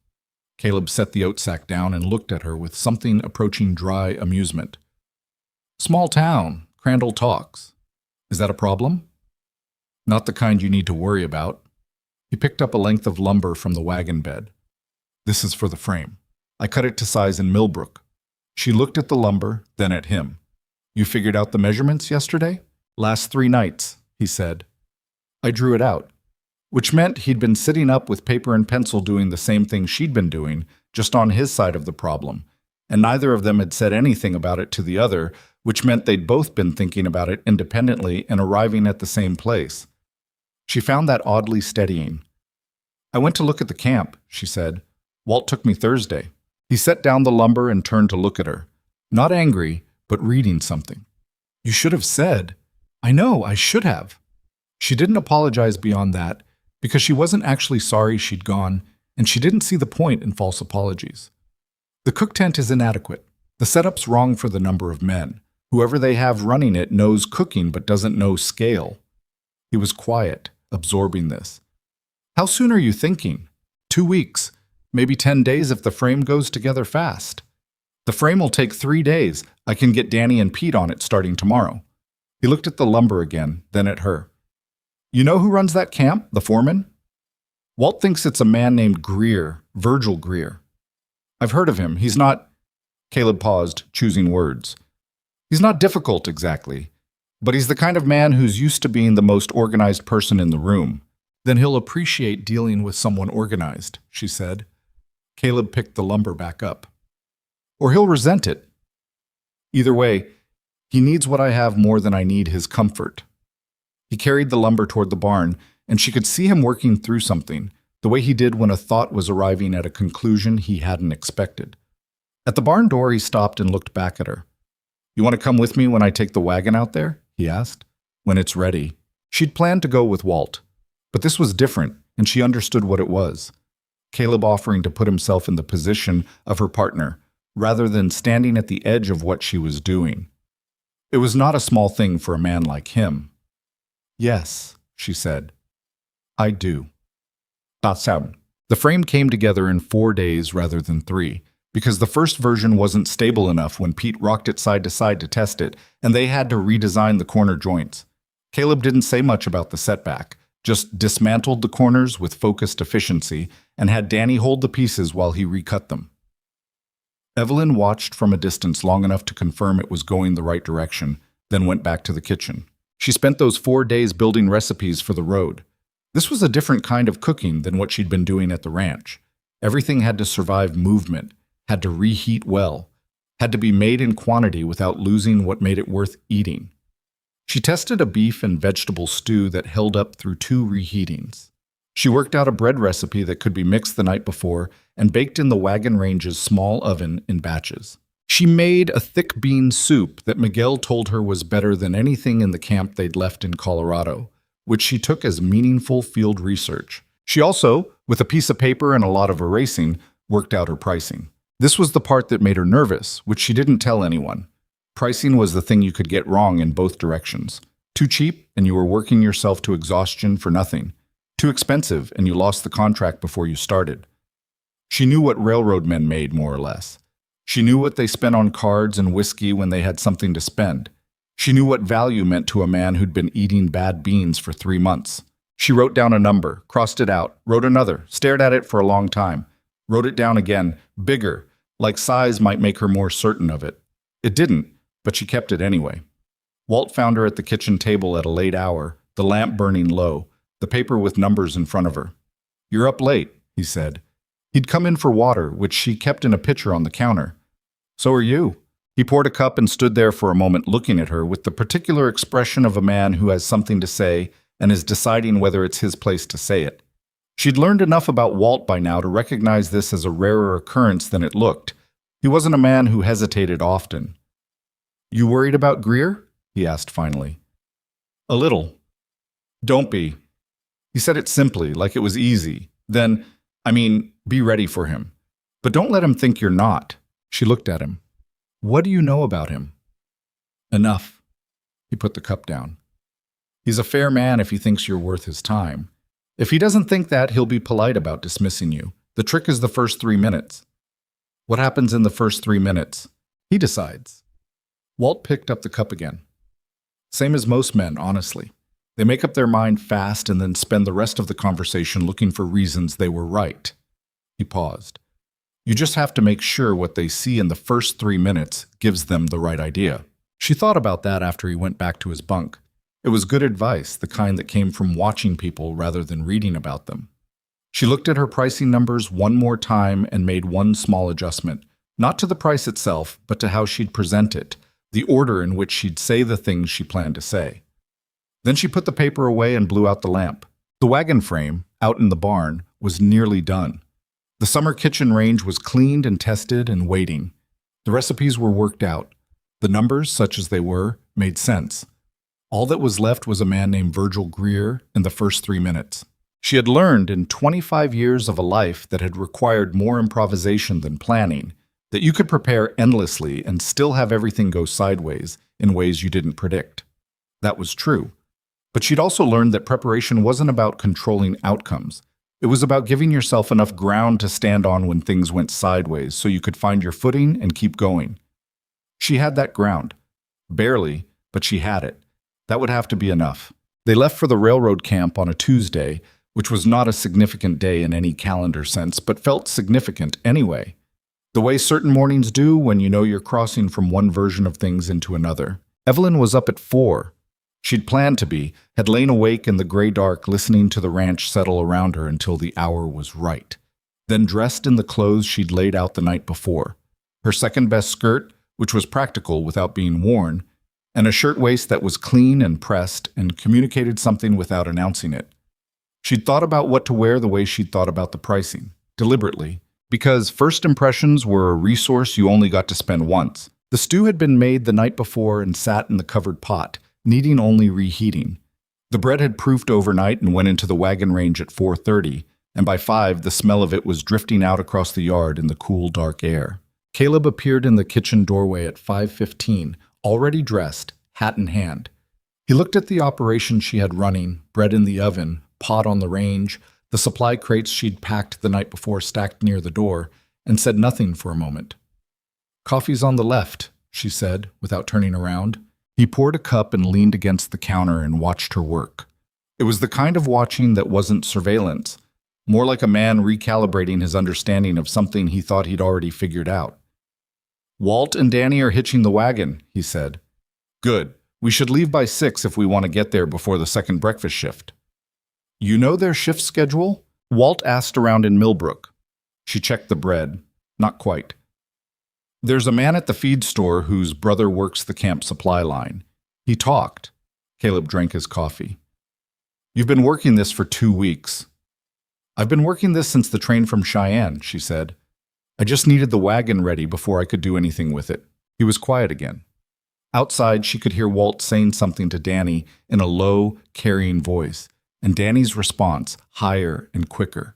Caleb set the oat sack down and looked at her with something approaching dry amusement. Small town, Crandall talks. Is that a problem? Not the kind you need to worry about. He picked up a length of lumber from the wagon bed. This is for the frame. I cut it to size in Millbrook. She looked at the lumber, then at him. You figured out the measurements yesterday? Last 3 nights, he said. I drew it out, which meant he'd been sitting up with paper and pencil doing the same thing she'd been doing, just on his side of the problem, and neither of them had said anything about it to the other, which meant they'd both been thinking about it independently and arriving at the same place. She found that oddly steadying. I went to look at the camp, she said. Walt took me Thursday. He set down the lumber and turned to look at her. Not angry, but reading something. You should have said. I know, I should have. She didn't apologize beyond that, because she wasn't actually sorry she'd gone, and she didn't see the point in false apologies. The cook tent is inadequate. The setup's wrong for the number of men. Whoever they have running it knows cooking but doesn't know scale. He was quiet, absorbing this. How soon are you thinking? 2 weeks. Maybe 10 days if the frame goes together fast. The frame will take 3 days. I can get Danny and Pete on it starting tomorrow. He looked at the lumber again, then at her. You know who runs that camp, the foreman? Walt thinks it's a man named Greer, Virgil Greer. I've heard of him. He's not... Caleb paused, choosing words. He's not difficult exactly, but he's the kind of man who's used to being the most organized person in the room. Then he'll appreciate dealing with someone organized, she said. Caleb picked the lumber back up. Or he'll resent it. Either way, he needs what I have more than I need his comfort. He carried the lumber toward the barn, and she could see him working through something, the way he did when a thought was arriving at a conclusion he hadn't expected. At the barn door, he stopped and looked back at her. "You want to come with me when I take the wagon out there?" he asked. "When it's ready." She'd planned to go with Walt, but this was different, and she understood what it was. Caleb offering to put himself in the position of her partner, rather than standing at the edge of what she was doing. It was not a small thing for a man like him. "Yes," she said. "I do." The frame came together in 4 days rather than 3, because the first version wasn't stable enough when Pete rocked it side to side to test it, and they had to redesign the corner joints. Caleb didn't say much about the setback, just dismantled the corners with focused efficiency and had Danny hold the pieces while he recut them. Evelyn watched from a distance long enough to confirm it was going the right direction, then went back to the kitchen. She spent those 4 days building recipes for the road. This was a different kind of cooking than what she'd been doing at the ranch. Everything had to survive movement, had to reheat well, had to be made in quantity without losing what made it worth eating. She tested a beef and vegetable stew that held up through 2 reheatings. She worked out a bread recipe that could be mixed the night before and baked in the wagon range's small oven in batches. She made a thick bean soup that Miguel told her was better than anything in the camp they'd left in Colorado, which she took as meaningful field research. She also, with a piece of paper and a lot of erasing, worked out her pricing. This was the part that made her nervous, which she didn't tell anyone. Pricing was the thing you could get wrong in both directions. Too cheap, and you were working yourself to exhaustion for nothing. Too expensive, and you lost the contract before you started. She knew what railroad men made, more or less. She knew what they spent on cards and whiskey when they had something to spend. She knew what value meant to a man who'd been eating bad beans for 3 months. She wrote down a number, crossed it out, wrote another, stared at it for a long time, wrote it down again, bigger, like size might make her more certain of it. It didn't, but she kept it anyway. Walt found her at the kitchen table at a late hour, the lamp burning low, the paper with numbers in front of her. "You're up late," he said. He'd come in for water, which she kept in a pitcher on the counter. "So are you." He poured a cup and stood there for a moment looking at her with the particular expression of a man who has something to say and is deciding whether it's his place to say it. She'd learned enough about Walt by now to recognize this as a rarer occurrence than it looked. He wasn't a man who hesitated often. "You worried about Greer?" he asked finally. "A little." "Don't be." He said it simply, like it was easy. Then, be ready for him. But don't let him think you're not. She looked at him. "What do you know about him?" "Enough." He put the cup down. "He's a fair man if he thinks you're worth his time. If he doesn't think that, he'll be polite about dismissing you. The trick is the first 3 minutes. What happens in the first 3 minutes? He decides." Walt picked up the cup again. "Same as most men, honestly. They make up their mind fast and then spend the rest of the conversation looking for reasons they were right." He paused. "You just have to make sure what they see in the first 3 minutes gives them the right idea." She thought about that after he went back to his bunk. It was good advice, the kind that came from watching people rather than reading about them. She looked at her pricing numbers one more time and made one small adjustment, not to the price itself, but to how she'd present it, the order in which she'd say the things she planned to say. Then she put the paper away and blew out the lamp. The wagon frame, out in the barn, was nearly done. The summer kitchen range was cleaned and tested and waiting. The recipes were worked out. The numbers, such as they were, made sense. All that was left was a man named Virgil Greer in the first 3 minutes. She had learned in 25 years of a life that had required more improvisation than planning, that you could prepare endlessly and still have everything go sideways in ways you didn't predict. That was true. But she'd also learned that preparation wasn't about controlling outcomes. It was about giving yourself enough ground to stand on when things went sideways so you could find your footing and keep going. She had that ground. Barely, but she had it. That would have to be enough. They left for the railroad camp on a Tuesday, which was not a significant day in any calendar sense, but felt significant anyway. The way certain mornings do when you know you're crossing from one version of things into another. Evelyn was up at 4. She'd planned to be, had lain awake in the gray dark listening to the ranch settle around her until the hour was right. Then dressed in the clothes she'd laid out the night before. Her second-best skirt, which was practical without being worn, and a shirtwaist that was clean and pressed and communicated something without announcing it. She'd thought about what to wear the way she'd thought about the pricing, deliberately, because first impressions were a resource you only got to spend once. The stew had been made the night before and sat in the covered pot, needing only reheating. The bread had proofed overnight and went into the wagon range at 4:30, and by 5 the smell of it was drifting out across the yard in the cool, dark air. Caleb appeared in the kitchen doorway at 5:15, already dressed, hat in hand. He looked at the operation she had running, bread in the oven, pot on the range, the supply crates she'd packed the night before stacked near the door, and said nothing for a moment. "Coffee's on the left," she said, without turning around. He poured a cup and leaned against the counter and watched her work. It was the kind of watching that wasn't surveillance, more like a man recalibrating his understanding of something he thought he'd already figured out. "Walt and Danny are hitching the wagon," he said. "Good. We should leave by 6 if we want to get there before the second breakfast shift." "You know their shift schedule?" Walt asked around in Millbrook. She checked the bread. Not quite. "There's a man at the feed store whose brother works the camp supply line. He talked." Caleb drank his coffee. "You've been working this for 2 weeks." "I've been working this since the train from Cheyenne," she said. "I just needed the wagon ready before I could do anything with it." He was quiet again. Outside, she could hear Walt saying something to Danny in a low, carrying voice, and Danny's response higher and quicker.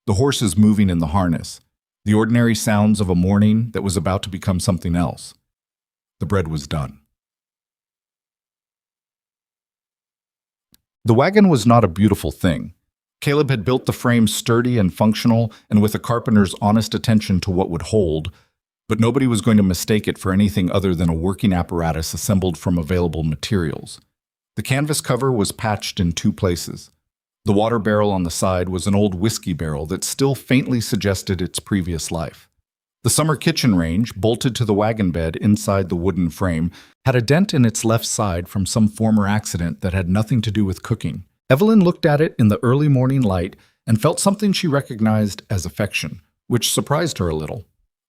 The horses moving in the harness. The ordinary sounds of a morning that was about to become something else. The bread was done. The wagon was not a beautiful thing. Caleb had built the frame sturdy and functional and with a carpenter's honest attention to what would hold, but nobody was going to mistake it for anything other than a working apparatus assembled from available materials. The canvas cover was patched in 2 places. The water barrel on the side was an old whiskey barrel that still faintly suggested its previous life. The summer kitchen range, bolted to the wagon bed inside the wooden frame, had a dent in its left side from some former accident that had nothing to do with cooking. Evelyn looked at it in the early morning light and felt something she recognized as affection, which surprised her a little.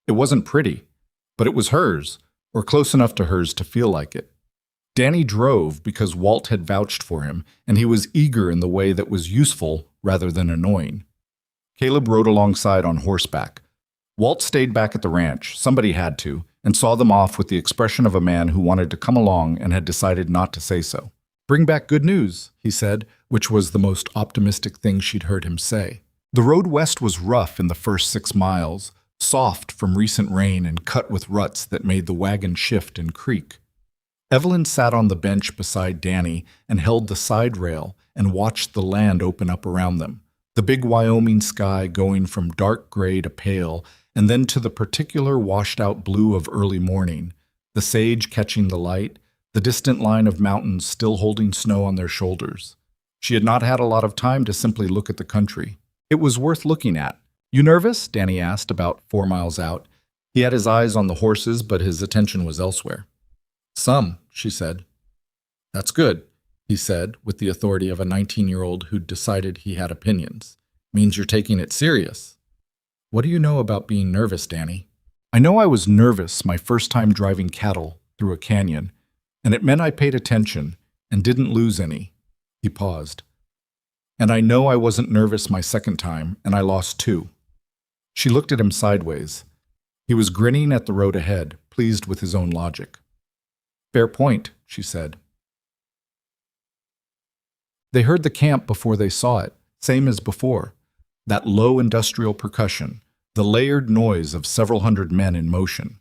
It wasn't pretty, but it was hers, or close enough to hers to feel like it. Danny drove because Walt had vouched for him, and he was eager in the way that was useful rather than annoying. Caleb rode alongside on horseback. Walt stayed back at the ranch, somebody had to, and saw them off with the expression of a man who wanted to come along and had decided not to say so. "Bring back good news," he said, which was the most optimistic thing she'd heard him say. The road west was rough in the first 6 miles, soft from recent rain and cut with ruts that made the wagon shift and creak. Evelyn sat on the bench beside Danny and held the side rail and watched the land open up around them, the big Wyoming sky going from dark gray to pale and then to the particular washed-out blue of early morning, the sage catching the light, the distant line of mountains still holding snow on their shoulders. She had not had a lot of time to simply look at the country. It was worth looking at. "You nervous?" Danny asked about 4 miles out. He had his eyes on the horses, but his attention was elsewhere. "Some," she said. "That's good," he said, with the authority of a 19-year-old who'd decided he had opinions. "Means you're taking it serious." "What do you know about being nervous, Danny?" "I know I was nervous my first time driving cattle through a canyon, and it meant I paid attention and didn't lose any." He paused. "And I know I wasn't nervous my second time, and I lost 2. She looked at him sideways. He was grinning at the road ahead, pleased with his own logic. "Fair point," she said. They heard the camp before they saw it, same as before. That low industrial percussion, the layered noise of several hundred men in motion.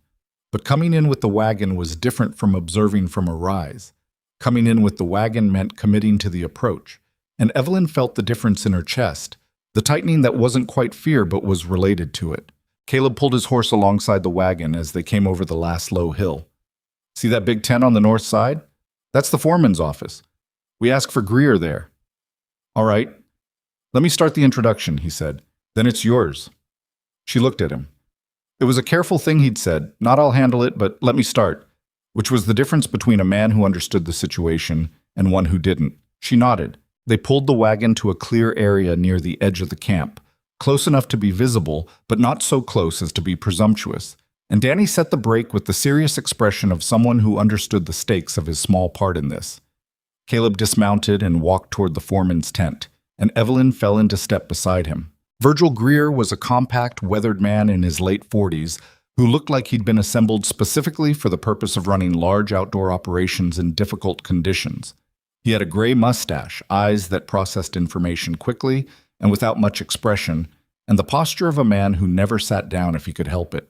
But coming in with the wagon was different from observing from a rise. Coming in with the wagon meant committing to the approach, and Evelyn felt the difference in her chest, the tightening that wasn't quite fear but was related to it. Caleb pulled his horse alongside the wagon as they came over the last low hill. "See that big tent on the north side? That's the foreman's office. We ask for Greer there." "All right. Let me start the introduction," he said. "Then it's yours." She looked at him. It was a careful thing he'd said, not "I'll handle it, but let me start," which was the difference between a man who understood the situation and one who didn't. She nodded. They pulled the wagon to a clear area near the edge of the camp, close enough to be visible, but not so close as to be presumptuous, and Danny set the break with the serious expression of someone who understood the stakes of his small part in this. Caleb dismounted and walked toward the foreman's tent, and Evelyn fell into step beside him. Virgil Greer was a compact, weathered man in his late 40s who looked like he'd been assembled specifically for the purpose of running large outdoor operations in difficult conditions. He had a gray mustache, eyes that processed information quickly and without much expression, and the posture of a man who never sat down if he could help it.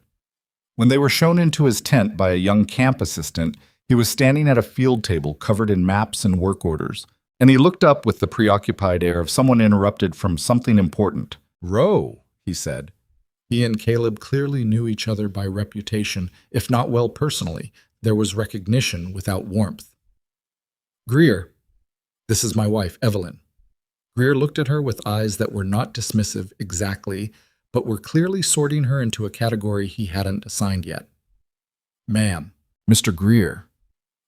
When they were shown into his tent by a young camp assistant, he was standing at a field table covered in maps and work orders, and he looked up with the preoccupied air of someone interrupted from something important. "Row," he said. He and Caleb clearly knew each other by reputation, if not well personally. There was recognition without warmth. "Greer, this is my wife, Evelyn." Greer looked at her with eyes that were not dismissive exactly, but were clearly sorting her into a category he hadn't assigned yet. "Ma'am, Mr. Greer."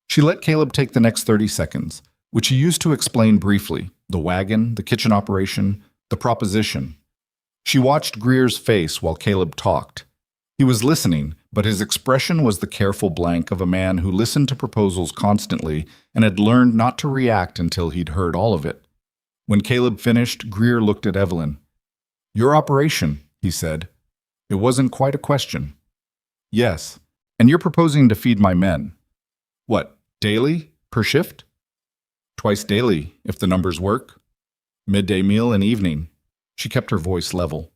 She let Caleb take the next 30 seconds, which he used to explain briefly the wagon, the kitchen operation, the proposition. She watched Greer's face while Caleb talked. He was listening, but his expression was the careful blank of a man who listened to proposals constantly and had learned not to react until he'd heard all of it. When Caleb finished, Greer looked at Evelyn. "Your operation," he said. It wasn't quite a question. "Yes, and you're proposing to feed my men. What, daily, per shift?" "Twice daily, if the numbers work. Midday meal and evening." She kept her voice level.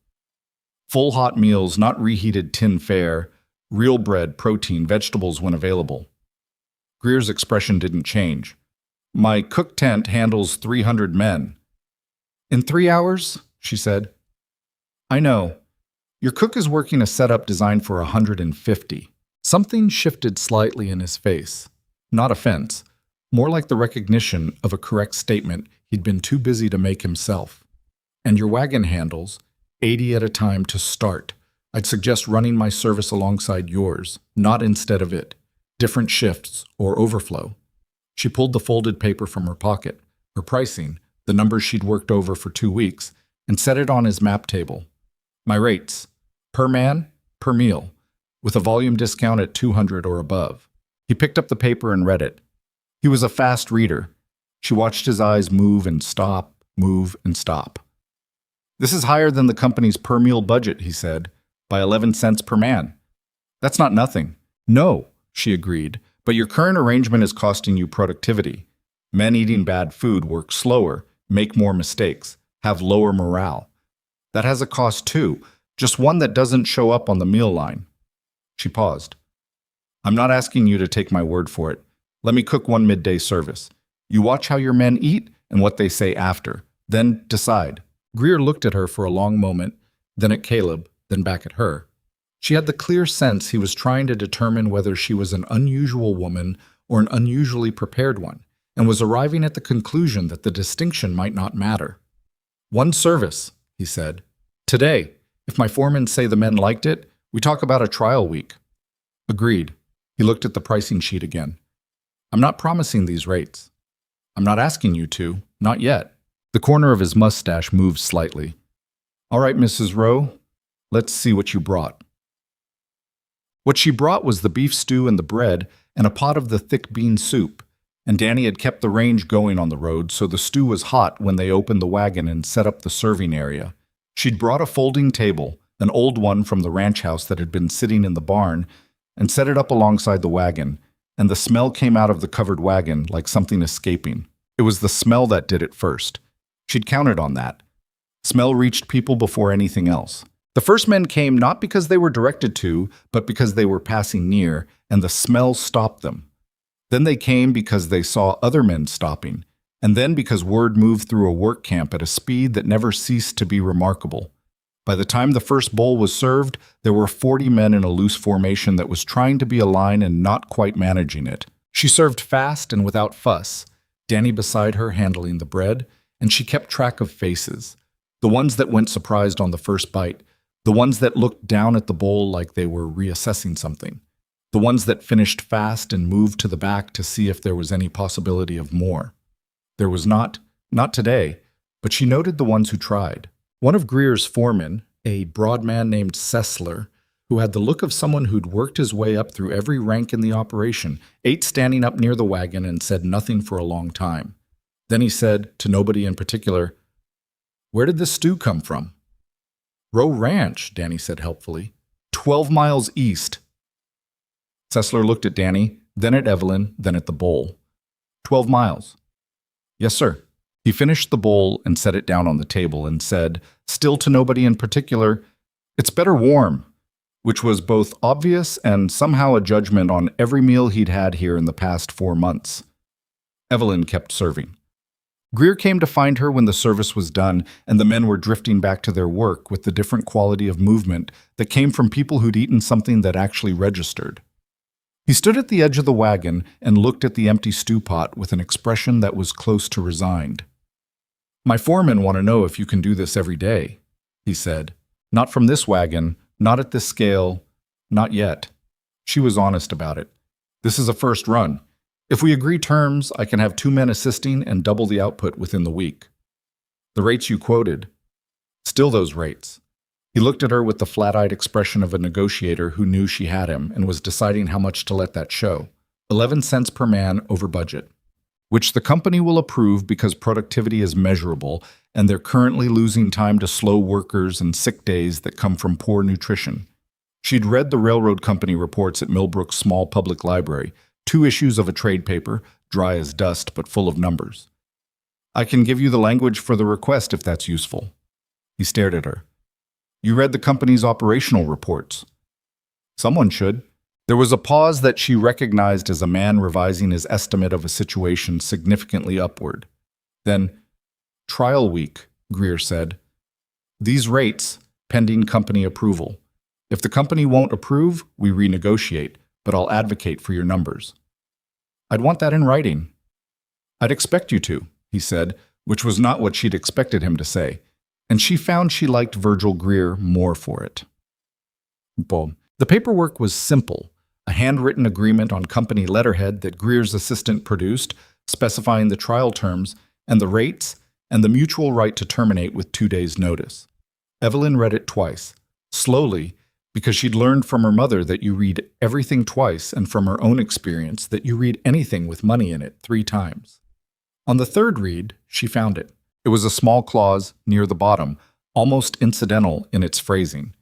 "Full hot meals, not reheated tin fare, real bread, protein, vegetables when available." Greer's expression didn't change. "My cook tent handles 300 men." "In 3 hours?" she said. "I know. Your cook is working a setup designed for 150. Something shifted slightly in his face. Not offense, more like the recognition of a correct statement he'd been too busy to make himself. "And your wagon handles 80 at a time to start. I'd suggest running my service alongside yours, not instead of it. Different shifts or overflow." She pulled the folded paper from her pocket, her pricing, the numbers she'd worked over for 2 weeks, and set it on his map table. "My rates, per man, per meal, with a volume discount at 200 or above." He picked up the paper and read it. He was a fast reader. She watched his eyes move and stop, move and stop. "This is higher than the company's per meal budget," he said, "by 11 cents per man." "That's not nothing." "No," she agreed, "but your current arrangement is costing you productivity. Men eating bad food work slower, make more mistakes, have lower morale. That has a cost too, just one that doesn't show up on the meal line." She paused. "I'm not asking you to take my word for it. Let me cook one midday service. You watch how your men eat and what they say after, then decide." Greer looked at her for a long moment, then at Caleb, then back at her. She had the clear sense he was trying to determine whether she was an unusual woman or an unusually prepared one, and was arriving at the conclusion that the distinction might not matter. "One service," he said. "Today, if my foremen say the men liked it, we talk about a trial week." "Agreed." He looked at the pricing sheet again. "I'm not promising these rates. I'm not asking you to, not yet." The corner of his mustache moved slightly. "All right, Mrs. Rowe, let's see what you brought." What she brought was the beef stew and the bread and a pot of the thick bean soup, and Danny had kept the range going on the road, so the stew was hot when they opened the wagon and set up the serving area. She'd brought a folding table, an old one from the ranch house that had been sitting in the barn, and set it up alongside the wagon, and the smell came out of the covered wagon like something escaping. It was the smell that did it first. She'd counted on that. Smell reached people before anything else. The first men came not because they were directed to, but because they were passing near, and the smell stopped them. Then they came because they saw other men stopping, and then because word moved through a work camp at a speed that never ceased to be remarkable. By the time the first bowl was served, there were 40 men in a loose formation that was trying to be a line and not quite managing it. She served fast and without fuss, Danny beside her handling the bread, and she kept track of faces. The ones that went surprised on the first bite, the ones that looked down at the bowl like they were reassessing something, the ones that finished fast and moved to the back to see if there was any possibility of more. There was not today, but she noted the ones who tried. One of Greer's foremen, a broad man named Sessler, who had the look of someone who'd worked his way up through every rank in the operation, ate standing up near the wagon and said nothing for a long time. Then he said, to nobody in particular, "Where did this stew come from?" "Row Ranch," Danny said helpfully. 12 miles east. Sessler looked at Danny, then at Evelyn, then at the bowl. 12 miles. Yes, sir. He finished the bowl and set it down on the table and said, still to nobody in particular, "It's better warm," which was both obvious and somehow a judgment on every meal he'd had here in the past 4 months. Evelyn kept serving. Greer came to find her when the service was done and the men were drifting back to their work with the different quality of movement that came from people who'd eaten something that actually registered. He stood at the edge of the wagon and looked at the empty stew pot with an expression that was close to resigned. "My foremen want to know if you can do this every day," he said. "Not from this wagon, not at this scale, not yet." She was honest about it. "This is a first run. If we agree terms, I can have 2 men assisting and double the output within the week." "The rates you quoted." "Still those rates." He looked at her with the flat-eyed expression of a negotiator who knew she had him and was deciding how much to let that show. 11 cents per man over budget, which the company will approve because productivity is measurable and they're currently losing time to slow workers and sick days that come from poor nutrition. She'd read the railroad company reports at Millbrook's small public library, 2 issues of a trade paper, dry as dust but full of numbers. "I can give you the language for the request if that's useful." He stared at her. "You read the company's operational reports." "Someone should." There was a pause that she recognized as a man revising his estimate of a situation significantly upward. Then, "Trial week," Greer said. "These rates, pending company approval. If the company won't approve, we renegotiate, but I'll advocate for your numbers." "I'd want that in writing." "I'd expect you to," he said, which was not what she'd expected him to say, and she found she liked Virgil Greer more for it. The paperwork was simple, a handwritten agreement on company letterhead that Greer's assistant produced, specifying the trial terms and the rates and the mutual right to terminate with 2 days' notice. Evelyn read it twice, slowly, because she'd learned from her mother that you read everything twice and from her own experience that you read anything with money in it 3 times. On the third read, she found it. It was a small clause near the bottom, almost incidental in its phrasing.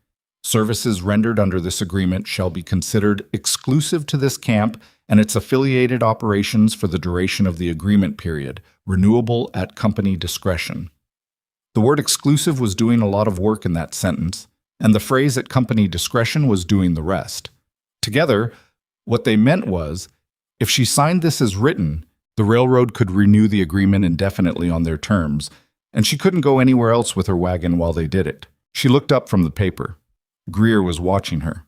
Services rendered under this agreement shall be considered exclusive to this camp and its affiliated operations for the duration of the agreement period, renewable at company discretion. The word exclusive was doing a lot of work in that sentence, and the phrase at company discretion was doing the rest. Together, what they meant was, if she signed this as written, the railroad could renew the agreement indefinitely on their terms, and she couldn't go anywhere else with her wagon while they did it. She looked up from the paper. Greer was watching her.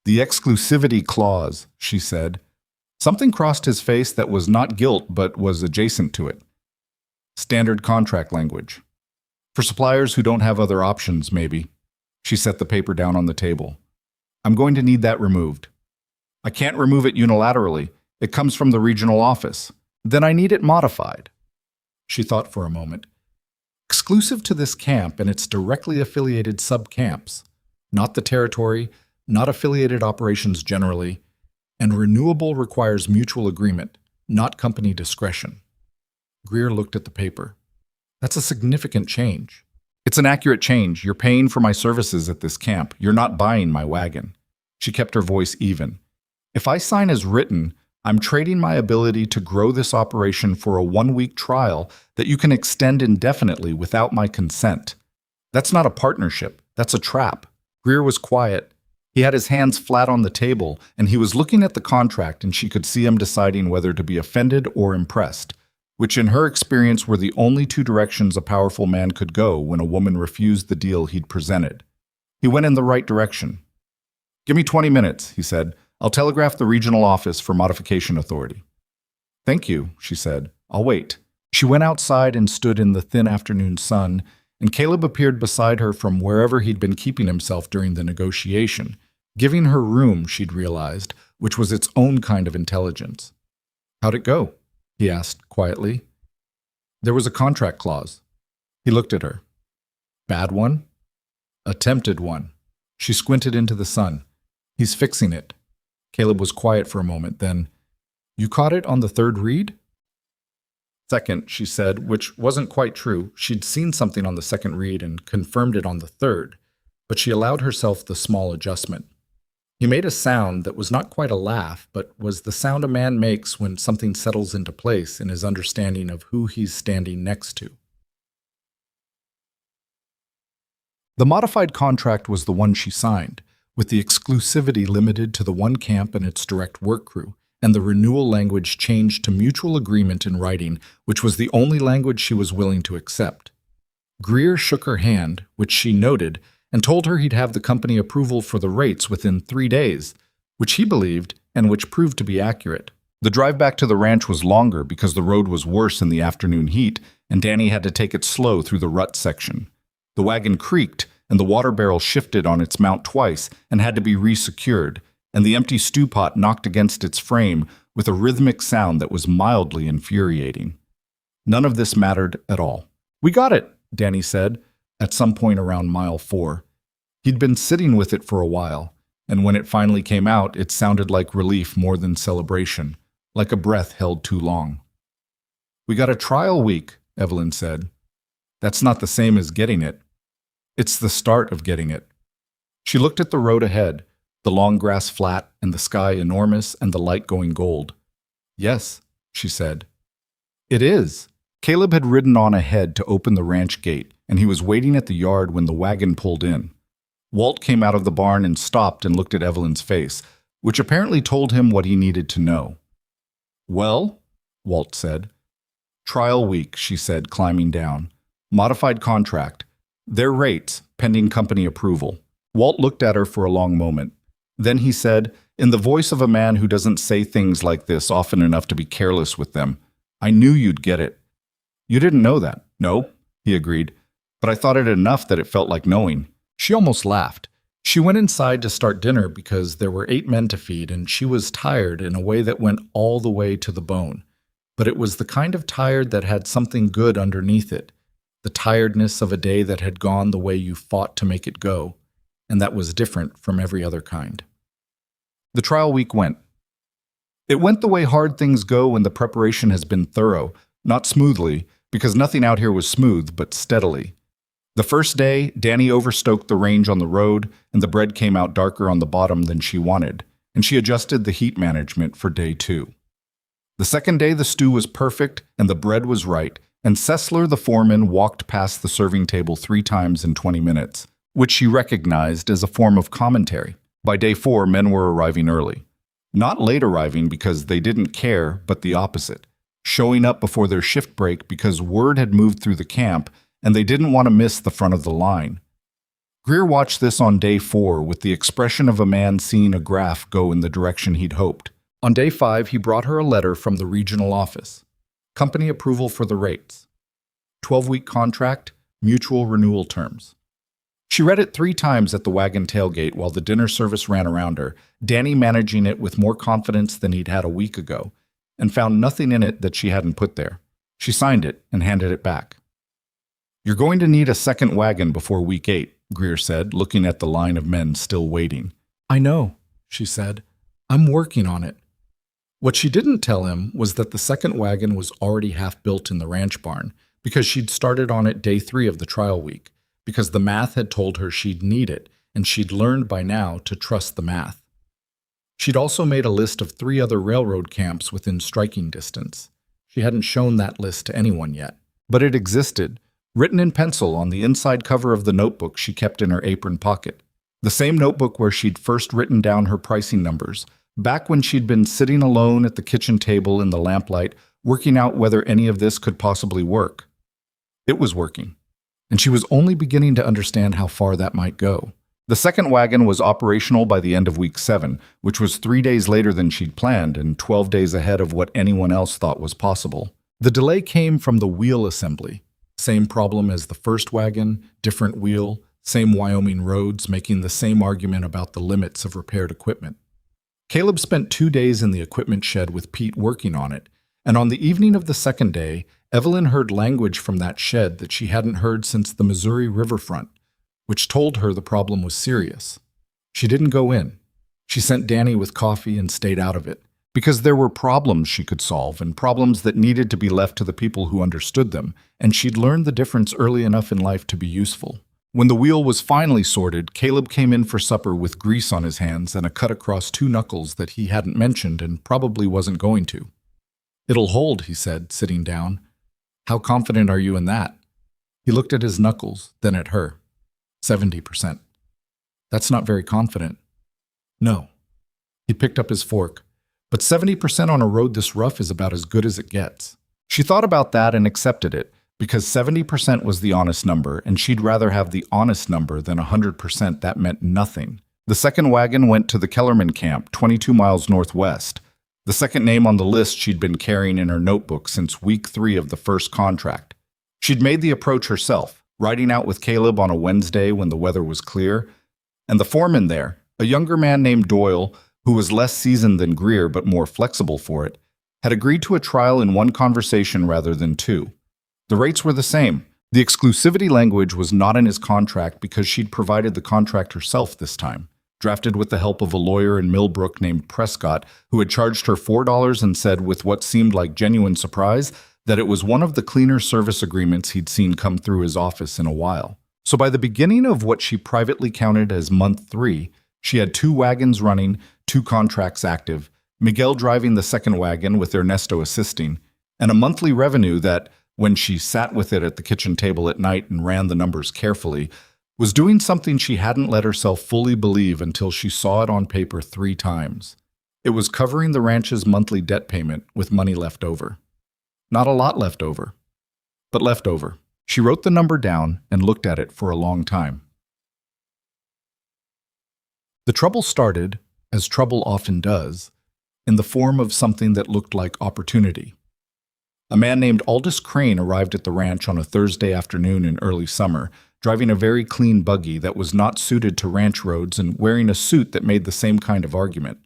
"The exclusivity clause," she said. Something crossed his face that was not guilt but was adjacent to it. "Standard contract language. For suppliers who don't have other options, maybe." She set the paper down on the table. "I'm going to need that removed." "I can't remove it unilaterally. It comes from the regional office. Then I need it modified." She thought for a moment. "Exclusive to this camp and its directly affiliated sub-camps. Not the territory, not affiliated operations generally, and renewable requires mutual agreement, not company discretion." Greer looked at the paper. "That's a significant change." "It's an accurate change. You're paying for my services at this camp. You're not buying my wagon." She kept her voice even. "If I sign as written, I'm trading my ability to grow this operation for a 1-week trial that you can extend indefinitely without my consent. That's not a partnership. That's a trap." Greer was quiet. He had his hands flat on the table, and he was looking at the contract, and she could see him deciding whether to be offended or impressed, which in her experience were the only 2 directions a powerful man could go when a woman refused the deal he'd presented. He went in the right direction. "Give me 20 minutes, he said. "I'll telegraph the regional office for modification authority." "Thank you," she said. "I'll wait." She went outside and stood in the thin afternoon sun, and Caleb appeared beside her from wherever he'd been keeping himself during the negotiation, giving her room, she'd realized, which was its own kind of intelligence. "How'd it go?" he asked quietly. "There was a contract clause." He looked at her. "Bad one?" "Attempted one." She squinted into the sun. He's fixing it. Caleb was quiet for a moment, then, You caught it on the third read? Second, she said, which wasn't quite true. She'd seen something on the second read and confirmed it on the third, but she allowed herself the small adjustment. He made a sound that was not quite a laugh, but was the sound a man makes when something settles into place in his understanding of who he's standing next to. The modified contract was the one she signed, with the exclusivity limited to the one camp and its direct work crew, and the renewal language changed to mutual agreement in writing, which was the only language she was willing to accept. Greer shook her hand, which she noted, and told her he'd have the company approval for the rates within 3 days, which he believed and which proved to be accurate. The drive back to the ranch was longer because the road was worse in the afternoon heat, and Danny had to take it slow through the rut section. The wagon creaked, and the water barrel shifted on its mount twice and had to be resecured, and the empty stew pot knocked against its frame with a rhythmic sound that was mildly infuriating. None of this mattered at all. "We got it," Danny said, at some point around mile 4. He'd been sitting with it for a while, and when it finally came out, it sounded like relief more than celebration, like a breath held too long. "We got a trial week," Evelyn said. "That's not the same as getting it. It's the start of getting it." She looked at the road ahead, the long grass flat and the sky enormous and the light going gold. "Yes," she said. "It is." Caleb had ridden on ahead to open the ranch gate, and he was waiting at the yard when the wagon pulled in. Walt came out of the barn and stopped and looked at Evelyn's face, which apparently told him what he needed to know. "Well," Walt said. "Trial week," she said, climbing down. "Modified contract. Their rates, pending company approval." Walt looked at her for a long moment. Then he said, in the voice of a man who doesn't say things like this often enough to be careless with them, "I knew you'd get it." "You didn't know that?" "No," he agreed. "But I thought it enough that it felt like knowing." She almost laughed. She went inside to start dinner because there were 8 men to feed, and she was tired in a way that went all the way to the bone. But it was the kind of tired that had something good underneath it, the tiredness of a day that had gone the way you fought to make it go, and that was different from every other kind. The trial week went. It went the way hard things go when the preparation has been thorough, not smoothly, because nothing out here was smooth, but steadily. The first day, Danny overstoked the range on the road, and the bread came out darker on the bottom than she wanted, and she adjusted the heat management for day 2. The second day, the stew was perfect, and the bread was right, and Sessler, the foreman, walked past the serving table 3 times in 20 minutes, which she recognized as a form of commentary. By day 4, men were arriving early. Not late arriving because they didn't care, but the opposite. Showing up before their shift break because word had moved through the camp and they didn't want to miss the front of the line. Greer watched this on day 4 with the expression of a man seeing a graph go in the direction he'd hoped. On day 5, he brought her a letter from the regional office. Company approval for the rates. 12-week contract, mutual renewal terms. She read it 3 times at the wagon tailgate while the dinner service ran around her, Danny managing it with more confidence than he'd had a week ago, and found nothing in it that she hadn't put there. She signed it and handed it back. "You're going to need a second wagon before week 8, Greer said, looking at the line of men still waiting. "I know," she said. "I'm working on it." What she didn't tell him was that the second wagon was already half built in the ranch barn, because she'd started on it day 3 of the trial week, because the math had told her she'd need it, and she'd learned by now to trust the math. She'd also made a list of 3 other railroad camps within striking distance. She hadn't shown that list to anyone yet, but it existed, written in pencil on the inside cover of the notebook she kept in her apron pocket. The same notebook where she'd first written down her pricing numbers, back when she'd been sitting alone at the kitchen table in the lamplight, working out whether any of this could possibly work. It was working, and she was only beginning to understand how far that might go. The second wagon was operational by the end of week 7, which was 3 days later than she'd planned and 12 days ahead of what anyone else thought was possible. The delay came from the wheel assembly. Same problem as the first wagon, different wheel, same Wyoming roads, making the same argument about the limits of repaired equipment. Caleb spent 2 days in the equipment shed with Pete working on it, and on the evening of the second day, Evelyn heard language from that shed that she hadn't heard since the Missouri riverfront, which told her the problem was serious. She didn't go in. She sent Danny with coffee and stayed out of it, because there were problems she could solve and problems that needed to be left to the people who understood them, and she'd learned the difference early enough in life to be useful. When the wheel was finally sorted, Caleb came in for supper with grease on his hands and a cut across 2 knuckles that he hadn't mentioned and probably wasn't going to. "It'll hold," he said, sitting down. "How confident are you in that?" He looked at his knuckles, then at her. 70%. "That's not very confident." "No." He picked up his fork. "But 70% on a road this rough is about as good as it gets." She thought about that and accepted it, because 70% was the honest number, and she'd rather have the honest number than 100% that meant nothing. The second wagon went to the Kellerman camp, 22 miles northwest. The second name on the list she'd been carrying in her notebook since week 3 of the first contract. She'd made the approach herself, riding out with Caleb on a Wednesday when the weather was clear, and the foreman there, a younger man named Doyle, who was less seasoned than Greer but more flexible for it, had agreed to a trial in 1 conversation rather than 2. The rates were the same. The exclusivity language was not in his contract because she'd provided the contract herself this time, drafted with the help of a lawyer in Millbrook named Prescott, who had charged her $4 and said with what seemed like genuine surprise that it was one of the cleaner service agreements he'd seen come through his office in a while. So by the beginning of what she privately counted as month 3, she had 2 wagons running, 2 contracts active, Miguel driving the second wagon with Ernesto assisting, and a monthly revenue that, when she sat with it at the kitchen table at night and ran the numbers carefully, was doing something she hadn't let herself fully believe until she saw it on paper 3 times. It was covering the ranch's monthly debt payment with money left over. Not a lot left over, but left over. She wrote the number down and looked at it for a long time. The trouble started, as trouble often does, in the form of something that looked like opportunity. A man named Aldous Crane arrived at the ranch on a Thursday afternoon in early summer, driving a very clean buggy that was not suited to ranch roads and wearing a suit that made the same kind of argument.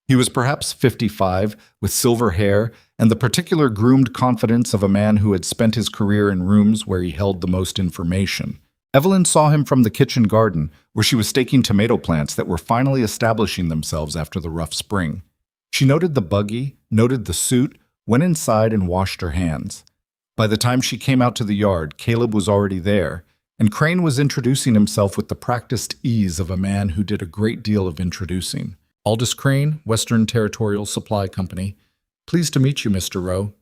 He was perhaps 55, with silver hair and the particular groomed confidence of a man who had spent his career in rooms where he held the most information. Evelyn saw him from the kitchen garden, where she was staking tomato plants that were finally establishing themselves after the rough spring. She noted the buggy, noted the suit, went inside and washed her hands. By the time she came out to the yard, Caleb was already there, and Crane was introducing himself with the practiced ease of a man who did a great deal of introducing. "Aldous Crane, Western Territorial Supply Company. Pleased to meet you, Mr. Rowe."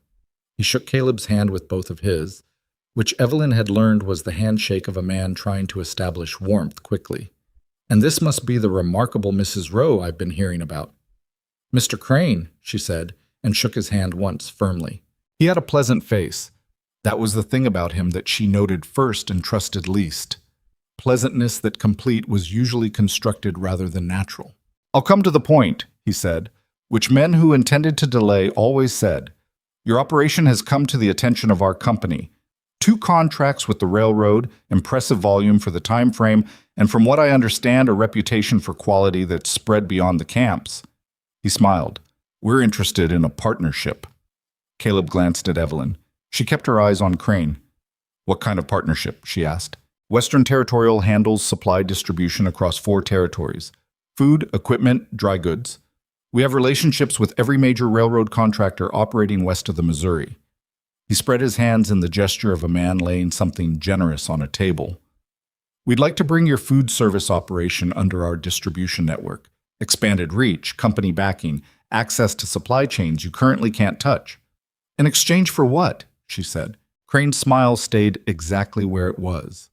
He shook Caleb's hand with both of his, which Evelyn had learned was the handshake of a man trying to establish warmth quickly. "And this must be the remarkable Mrs. Rowe I've been hearing about." "Mr. Crane," she said, and shook his hand once firmly. He had a pleasant face. That was the thing about him that she noted first and trusted least. Pleasantness that complete was usually constructed rather than natural. "I'll come to the point," he said, which men who intended to delay always said. "Your operation has come to the attention of our company. 2 contracts with the railroad, impressive volume for the time frame, and from what I understand, a reputation for quality that's spread beyond the camps." He smiled. "We're interested in a partnership." Caleb glanced at Evelyn. She kept her eyes on Crane. "What kind of partnership?" she asked. "Western Territorial handles supply distribution across 4 territories. Food, equipment, dry goods. We have relationships with every major railroad contractor operating west of the Missouri." He spread his hands in the gesture of a man laying something generous on a table. "We'd like to bring your food service operation under our distribution network. Expanded reach, company backing, access to supply chains you currently can't touch." "In exchange for what?" she said. Crane's smile stayed exactly where it was.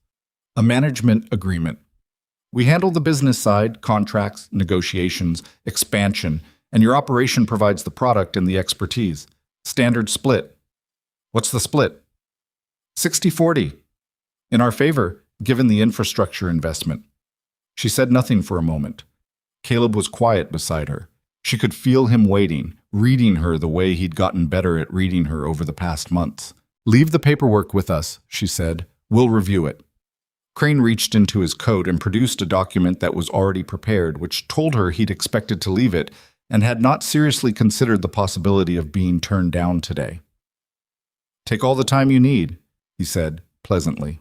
"A management agreement. We handle the business side, contracts, negotiations, expansion, and your operation provides the product and the expertise. Standard split." "What's the split?" 60-40. In our favor, given the infrastructure investment." She said nothing for a moment. Caleb was quiet beside her. She could feel him waiting, reading her the way he'd gotten better at reading her over the past months. "Leave the paperwork with us," she said. "We'll review it." Crane reached into his coat and produced a document that was already prepared, which told her he'd expected to leave it and had not seriously considered the possibility of being turned down today. "Take all the time you need," he said, pleasantly.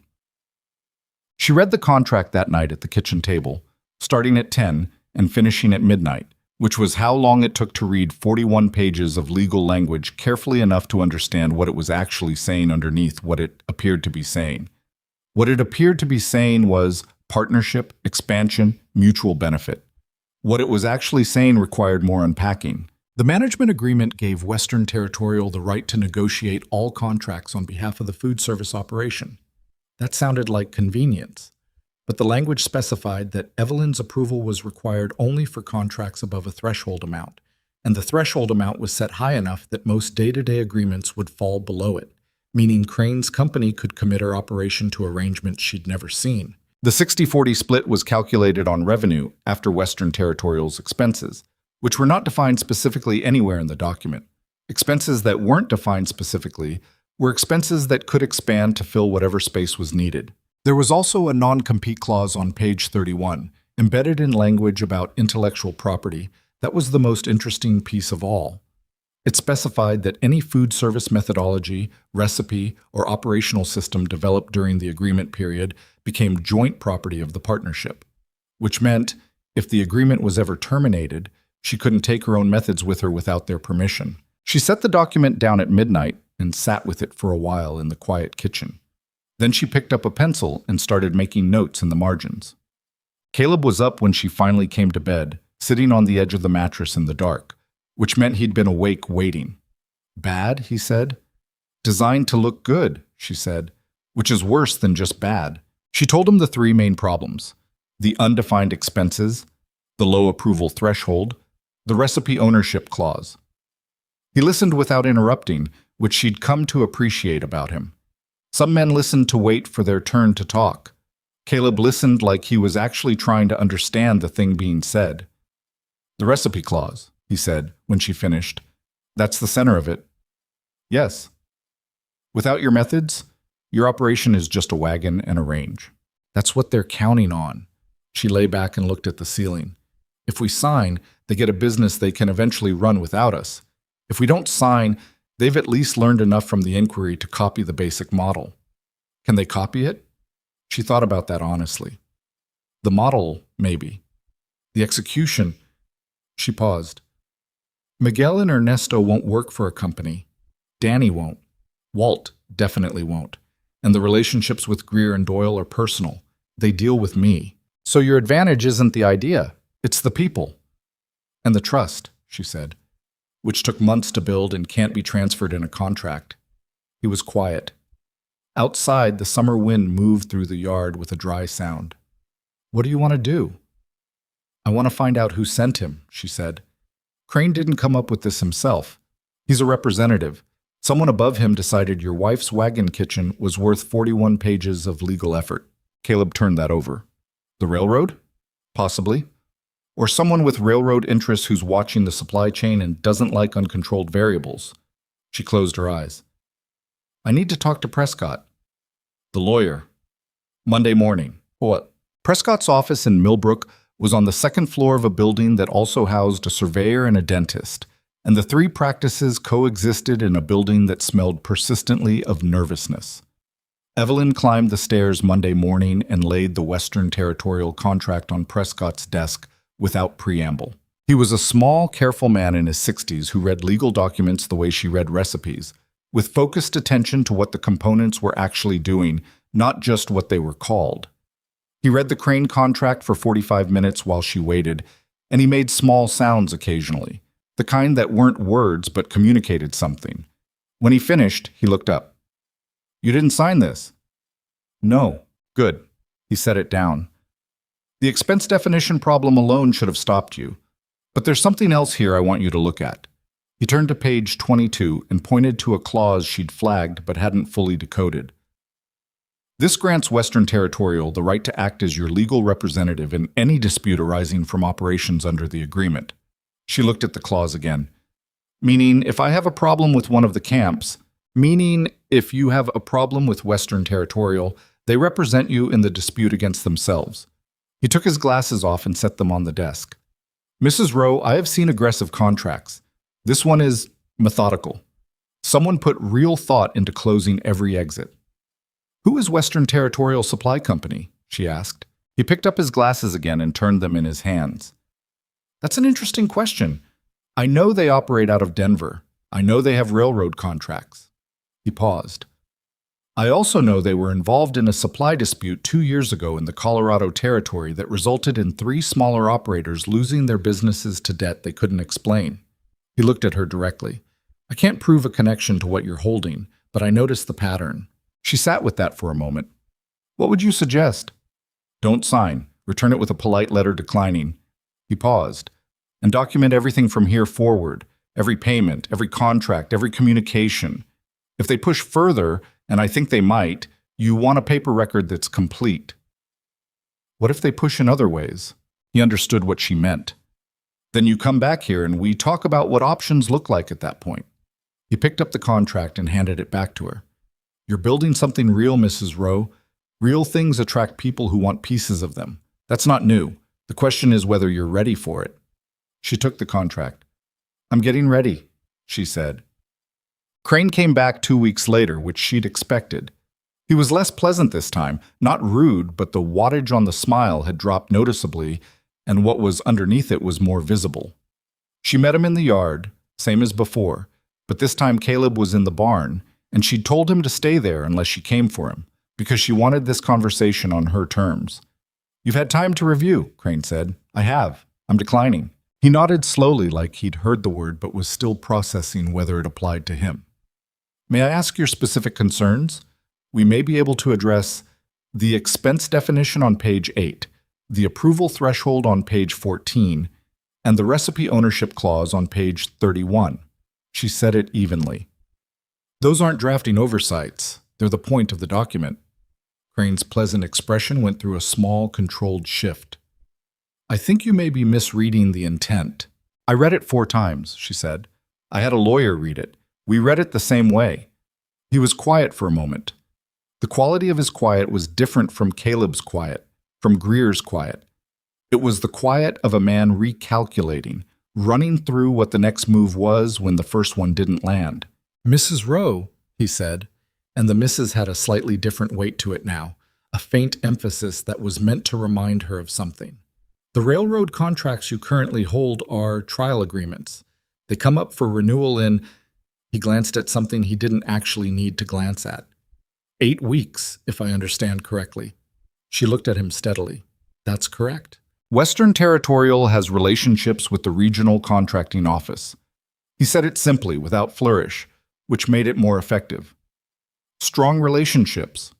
She read the contract that night at the kitchen table, starting at 10 and finishing at midnight, which was how long it took to read 41 pages of legal language carefully enough to understand what it was actually saying underneath what it appeared to be saying. What it appeared to be saying was partnership, expansion, mutual benefit. What it was actually saying required more unpacking. The management agreement gave Western Territorial the right to negotiate all contracts on behalf of the food service operation. That sounded like convenience. But the language specified that Evelyn's approval was required only for contracts above a threshold amount, and the threshold amount was set high enough that most day-to-day agreements would fall below it, meaning Crane's company could commit her operation to arrangements she'd never seen. The 60-40 split was calculated on revenue after Western Territorial's expenses, which were not defined specifically anywhere in the document. Expenses that weren't defined specifically were expenses that could expand to fill whatever space was needed. There was also a non-compete clause on page 31, embedded in language about intellectual property, that was the most interesting piece of all. It specified that any food service methodology, recipe, or operational system developed during the agreement period became joint property of the partnership, which meant if the agreement was ever terminated, she couldn't take her own methods with her without their permission. She set the document down at midnight and sat with it for a while in the quiet kitchen. Then she picked up a pencil and started making notes in the margins. Caleb was up when she finally came to bed, sitting on the edge of the mattress in the dark, which meant he'd been awake waiting. Bad, he said. Designed to look good, she said, which is worse than just bad. She told him the three main problems: the undefined expenses, the low approval threshold, the recipe ownership clause. He listened without interrupting, which she'd come to appreciate about him. Some men listened to wait for their turn to talk. Caleb listened like he was actually trying to understand the thing being said. The recipe clause, he said, when she finished. That's the center of it. Yes. Without your methods, your operation is just a wagon and a range. That's what they're counting on. She lay back and looked at the ceiling. If we sign, they get a business they can eventually run without us. If we don't sign, they've at least learned enough from the inquiry to copy the basic model. Can they copy it? She thought about that honestly. The model, maybe. The execution. She paused. Miguel and Ernesto won't work for a company. Danny won't. Walt definitely won't. And the relationships with Greer and Doyle are personal. They deal with me. So your advantage isn't the idea. It's the people. And the trust, she said, which took months to build and can't be transferred in a contract. He was quiet. Outside, the summer wind moved through the yard with a dry sound. What do you want to do? I want to find out who sent him, she said. Crane didn't come up with this himself. He's a representative. Someone above him decided your wife's wagon kitchen was worth 41 pages of legal effort. Caleb turned that over. The railroad? Possibly. Or someone with railroad interests who's watching the supply chain and doesn't like uncontrolled variables. She closed her eyes. I need to talk to Prescott. The lawyer. Monday morning. What? Prescott's office in Millbrook was on the second floor of a building that also housed a surveyor and a dentist, and the three practices coexisted in a building that smelled persistently of nervousness. Evelyn climbed the stairs Monday morning and laid the Western Territorial contract on Prescott's desk without preamble. He was a small, careful man in his 60s who read legal documents the way she read recipes, with focused attention to what the components were actually doing, not just what they were called. He read the Crane contract for 45 minutes while she waited, and he made small sounds occasionally, the kind that weren't words but communicated something. When he finished, he looked up. You didn't sign this? No. Good. He set it down. The expense definition problem alone should have stopped you. But there's something else here I want you to look at. He turned to page 22 and pointed to a clause she'd flagged but hadn't fully decoded. This grants Western Territorial the right to act as your legal representative in any dispute arising from operations under the agreement. She looked at the clause again. Meaning, if I have a problem with one of the camps, meaning if you have a problem with Western Territorial, they represent you in the dispute against themselves. He took his glasses off and set them on the desk. Mrs. Rowe, I have seen aggressive contracts. This one is methodical. Someone put real thought into closing every exit. Who is Western Territorial Supply Company? She asked. He picked up his glasses again and turned them in his hands. That's an interesting question. I know they operate out of Denver. I know they have railroad contracts. He paused. I also know they were involved in a supply dispute 2 years ago in the Colorado Territory that resulted in 3 smaller operators losing their businesses to debt they couldn't explain. He looked at her directly. I can't prove a connection to what you're holding, but I noticed the pattern. She sat with that for a moment. What would you suggest? Don't sign. Return it with a polite letter declining. He paused. And document everything from here forward. Every payment, every contract, every communication. If they push further, and I think they might, you want a paper record that's complete. What if they push in other ways? He understood what she meant. Then you come back here and we talk about what options look like at that point. He picked up the contract and handed it back to her. You're building something real, Mrs. Rowe. Real things attract people who want pieces of them. That's not new. The question is whether you're ready for it. She took the contract. I'm getting ready, she said. Crane came back 2 weeks later, which she'd expected. He was less pleasant this time, not rude, but the wattage on the smile had dropped noticeably, and what was underneath it was more visible. She met him in the yard, same as before, but this time Caleb was in the barn, and she'd told him to stay there unless she came for him, because she wanted this conversation on her terms. You've had time to review, Crane said. I have. I'm declining. He nodded slowly like he'd heard the word but was still processing whether it applied to him. May I ask your specific concerns? We may be able to address the expense definition on page 8, the approval threshold on page 14, and the recipe ownership clause on page 31. She said it evenly. Those aren't drafting oversights. They're the point of the document. Crane's pleasant expression went through a small, controlled shift. I think you may be misreading the intent. I read it 4 times, she said. I had a lawyer read it. We read it the same way. He was quiet for a moment. The quality of his quiet was different from Caleb's quiet, from Greer's quiet. It was the quiet of a man recalculating, running through what the next move was when the first one didn't land. Mrs. Rowe, he said, and the Mrs. had a slightly different weight to it now, a faint emphasis that was meant to remind her of something. The railroad contracts you currently hold are trial agreements. They come up for renewal in... He glanced at something he didn't actually need to glance at. 8 weeks, if I understand correctly. She looked at him steadily. That's correct. Western Territorial has relationships with the regional contracting office. He said it simply, without flourish, which made it more effective. Strong relationships.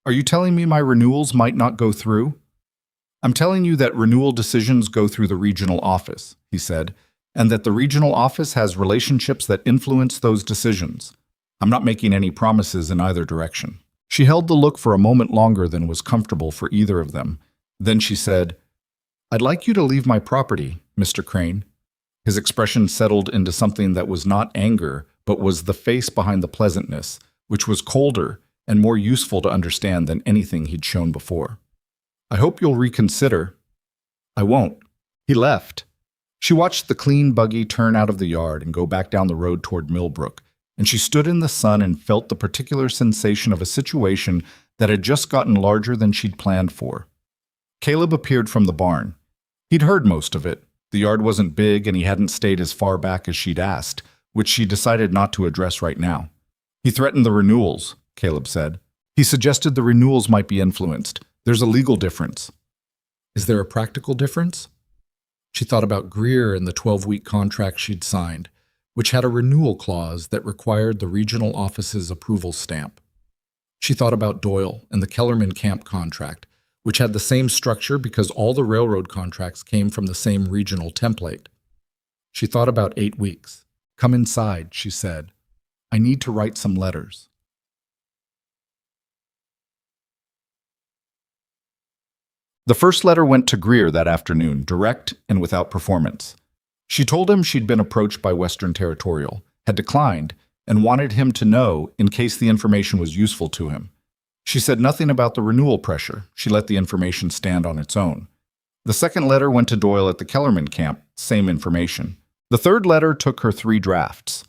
Are you telling me my renewals might not go through? I'm telling you that renewal decisions go through the regional office, he said, and that the regional office has relationships that influence those decisions. I'm not making any promises in either direction. She held the look for a moment longer than was comfortable for either of them. Then she said, I'd like you to leave my property, Mr. Crane. His expression settled into something that was not anger, but was the face behind the pleasantness, which was colder and more useful to understand than anything he'd shown before. I hope you'll reconsider. I won't. He left. She watched the clean buggy turn out of the yard and go back down the road toward Millbrook, and she stood in the sun and felt the particular sensation of a situation that had just gotten larger than she'd planned for. Caleb appeared from the barn. He'd heard most of it. The yard wasn't big and he hadn't stayed as far back as she'd asked, which she decided not to address right now. He threatened the renewals, Caleb said. He suggested the renewals might be influenced. There's a legal difference. Is there a practical difference? She thought about Greer and the 12-week contract she'd signed, which had a renewal clause that required the regional office's approval stamp. She thought about Doyle and the Kellerman Camp contract, which had the same structure because all the railroad contracts came from the same regional template. She thought about 8 weeks. Come inside, she said. I need to write some letters. The first letter went to Greer that afternoon, direct and without performance. She told him she'd been approached by Western Territorial, had declined, and wanted him to know in case the information was useful to him. She said nothing about the renewal pressure. She let the information stand on its own. The second letter went to Doyle at the Kellerman camp, same information. The third letter took her 3 drafts.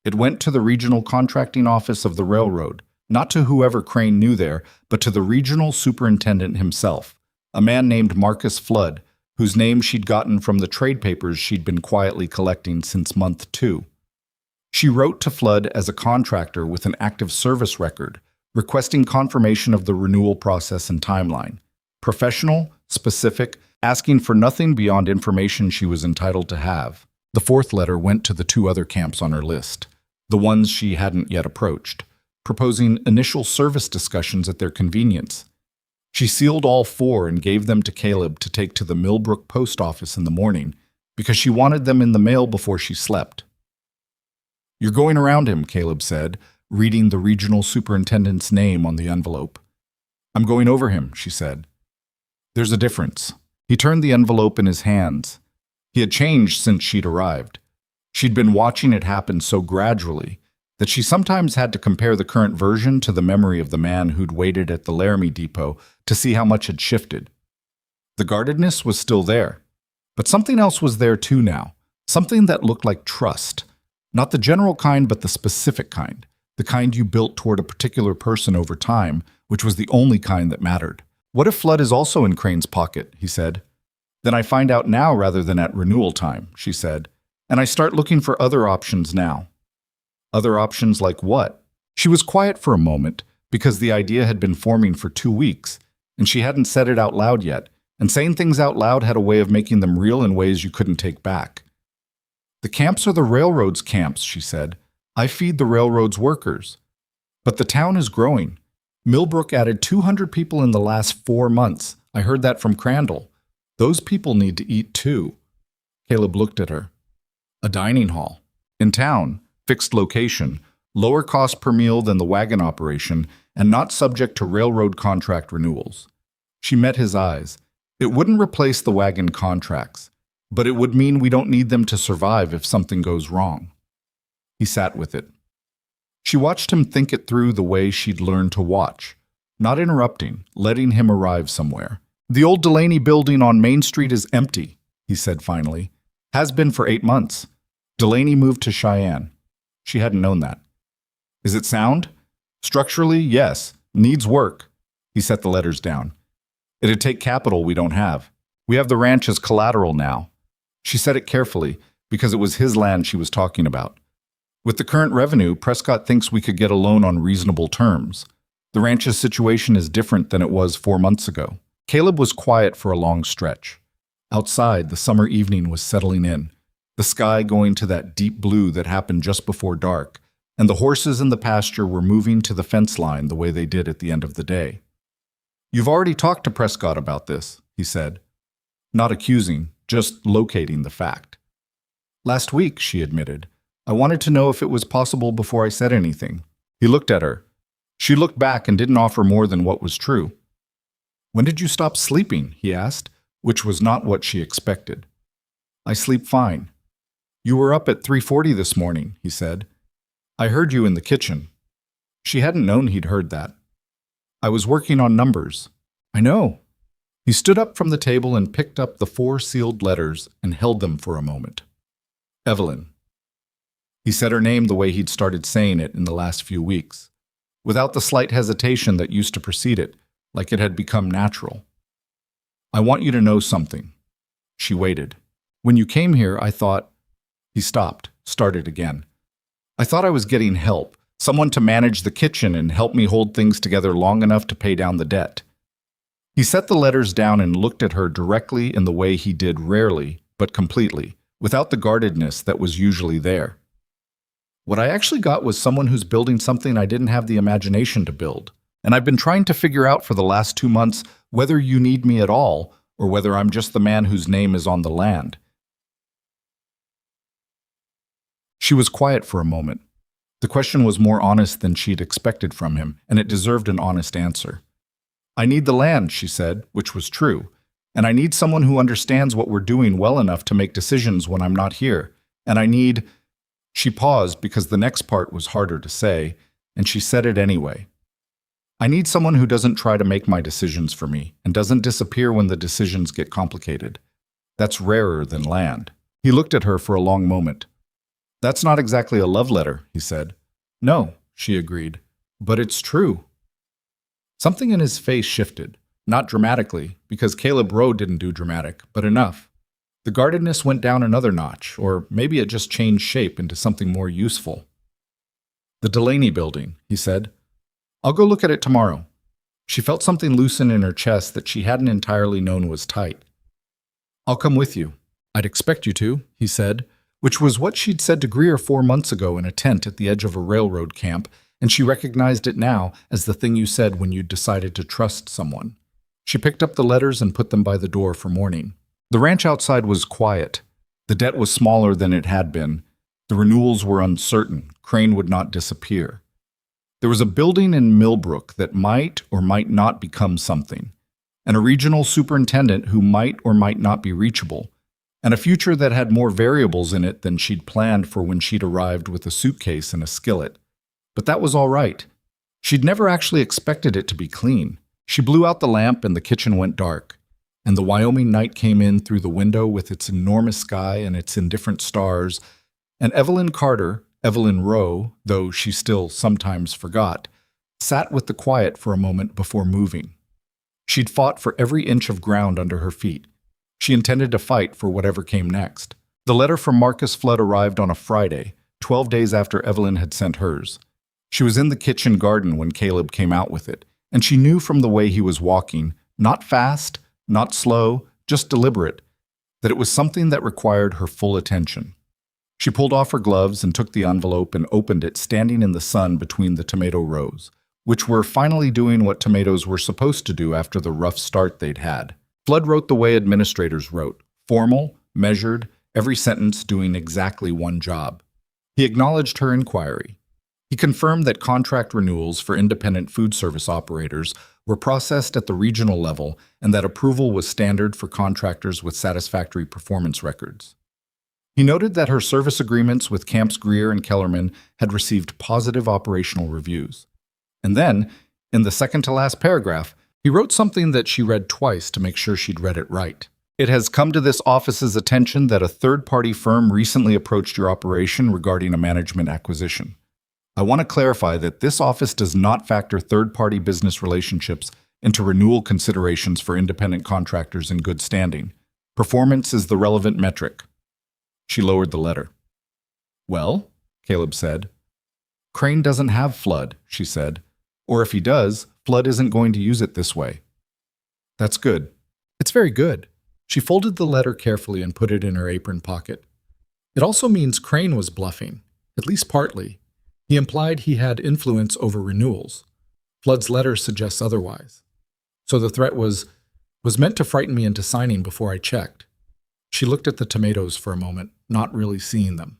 It went to the regional contracting office of the railroad, not to whoever Crane knew there, but to the regional superintendent himself, a man named Marcus Flood, whose name she'd gotten from the trade papers she'd been quietly collecting since month 2. She wrote to Flood as a contractor with an active service record, requesting confirmation of the renewal process and timeline. Professional, specific, asking for nothing beyond information she was entitled to have. The 4th letter went to the 2 other camps on her list, the ones she hadn't yet approached, proposing initial service discussions at their convenience. She sealed all 4 and gave them to Caleb to take to the Millbrook post office in the morning because she wanted them in the mail before she slept. "You're going around him," Caleb said, reading the regional superintendent's name on the envelope. "I'm going over him," she said. "There's a difference." He turned the envelope in his hands. He had changed since she'd arrived. She'd been watching it happen so gradually that she sometimes had to compare the current version to the memory of the man who'd waited at the Laramie depot to see how much had shifted. The guardedness was still there, but something else was there too now, something that looked like trust. Not the general kind, but the specific kind, the kind you built toward a particular person over time, which was the only kind that mattered. "What if Flood is also in Crane's pocket?" he said. "Then I find out now rather than at renewal time," she said, "and I start looking for other options now." Other options like what? She was quiet for a moment because the idea had been forming for 2 weeks, and she hadn't said it out loud yet, and saying things out loud had a way of making them real in ways you couldn't take back. "The camps are the railroad's camps," she said. "I feed the railroad's workers. But the town is growing. Millbrook added 200 people in the last 4 months. I heard that from Crandall. Those people need to eat too." Caleb looked at her. "A dining hall. In town, fixed location, lower cost per meal than the wagon operation, and not subject to railroad contract renewals." She met his eyes. "It wouldn't replace the wagon contracts, but it would mean we don't need them to survive if something goes wrong." He sat with it. She watched him think it through the way she'd learned to watch, not interrupting, letting him arrive somewhere. "The old Delaney building on Main Street is empty," he said finally. "Has been for 8 months. Delaney moved to Cheyenne." She hadn't known that. "Is it sound?" "Structurally, yes. Needs work." He set the letters down. "It'd take capital we don't have. We have the ranch as collateral now." She said it carefully because it was his land she was talking about. "With the current revenue, Prescott thinks we could get a loan on reasonable terms. The ranch's situation is different than it was 4 months ago." Caleb was quiet for a long stretch. Outside, the summer evening was settling in, the sky going to that deep blue that happened just before dark, and the horses in the pasture were moving to the fence line the way they did at the end of the day. "You've already talked to Prescott about this," he said. Not accusing, just locating the fact. "Last week," she admitted. "I wanted to know if it was possible before I said anything." He looked at her. She looked back and didn't offer more than what was true. "When did you stop sleeping?" he asked, which was not what she expected. "I sleep fine." "You were up at 3:40 this morning," he said. "I heard you in the kitchen." She hadn't known he'd heard that. "I was working on numbers." "I know." He stood up from the table and picked up the 4 sealed letters and held them for a moment. "Evelyn." He said her name the way he'd started saying it in the last few weeks, without the slight hesitation that used to precede it, like it had become natural. "I want you to know something." She waited. "When you came here, I thought—" He stopped, started again. "I thought I was getting help, someone to manage the kitchen and help me hold things together long enough to pay down the debt." He set the letters down and looked at her directly in the way he did rarely, but completely, without the guardedness that was usually there. "What I actually got was someone who's building something I didn't have the imagination to build. And I've been trying to figure out for the last 2 months whether you need me at all or whether I'm just the man whose name is on the land." She was quiet for a moment. The question was more honest than she'd expected from him, and it deserved an honest answer. "I need the land," she said, which was true. "And I need someone who understands what we're doing well enough to make decisions when I'm not here. And I need—" She paused because the next part was harder to say, and she said it anyway. "I need someone who doesn't try to make my decisions for me and doesn't disappear when the decisions get complicated. That's rarer than land." He looked at her for a long moment. "That's not exactly a love letter," he said. "No," she agreed, "but it's true." Something in his face shifted, Not dramatically, because Caleb Rowe didn't do dramatic, but enough. The guardedness went down another notch, or maybe it just changed shape into something more useful. "The Delaney building," he said. "I'll go look at it tomorrow." She felt something loosen in her chest that she hadn't entirely known was tight. "I'll come with you." "I'd expect you to," he said, which was what she'd said to Greer 4 months ago in a tent at the edge of a railroad camp, and she recognized it now as the thing you said when you'd decided to trust someone. She picked up the letters and put them by the door for morning. The ranch outside was quiet. The debt was smaller than it had been. The renewals were uncertain. Crane would not disappear. There was a building in Millbrook that might or might not become something, and a regional superintendent who might or might not be reachable, and a future that had more variables in it than she'd planned for when she'd arrived with a suitcase and a skillet. But that was all right. She'd never actually expected it to be clean. She blew out the lamp and the kitchen went dark, and the Wyoming night came in through the window with its enormous sky and its indifferent stars, and Evelyn Carter, Evelyn Rowe, though she still sometimes forgot, sat with the quiet for a moment before moving. She'd fought for every inch of ground under her feet. She intended to fight for whatever came next. The letter from Marcus Flood arrived on a Friday, 12 days after Evelyn had sent hers. She was in the kitchen garden when Caleb came out with it, and she knew from the way he was walking, not fast, not slow, just deliberate, that it was something that required her full attention. She pulled off her gloves and took the envelope and opened it standing in the sun between the tomato rows, which were finally doing what tomatoes were supposed to do after the rough start they'd had. Flood wrote the way administrators wrote, formal, measured, every sentence doing exactly one job. He acknowledged her inquiry. He confirmed that contract renewals for independent food service operators were processed at the regional level and that approval was standard for contractors with satisfactory performance records. He noted that her service agreements with Camps Greer and Kellerman had received positive operational reviews. And then, in the second-to-last paragraph, he wrote something that she read twice to make sure she'd read it right. "It has come to this office's attention that a third-party firm recently approached your operation regarding a management acquisition. I want to clarify that this office does not factor third-party business relationships into renewal considerations for independent contractors in good standing. Performance is the relevant metric." She lowered the letter. "Well," Caleb said. "Crane doesn't have Flood," she said. "Or if he does, Flood isn't going to use it this way." "That's good." "It's very good." She folded the letter carefully and put it in her apron pocket. "It also means Crane was bluffing, at least partly. He implied he had influence over renewals. Flood's letter suggests otherwise. So the threat was meant to frighten me into signing before I checked." She looked at the tomatoes for a moment, not really seeing them.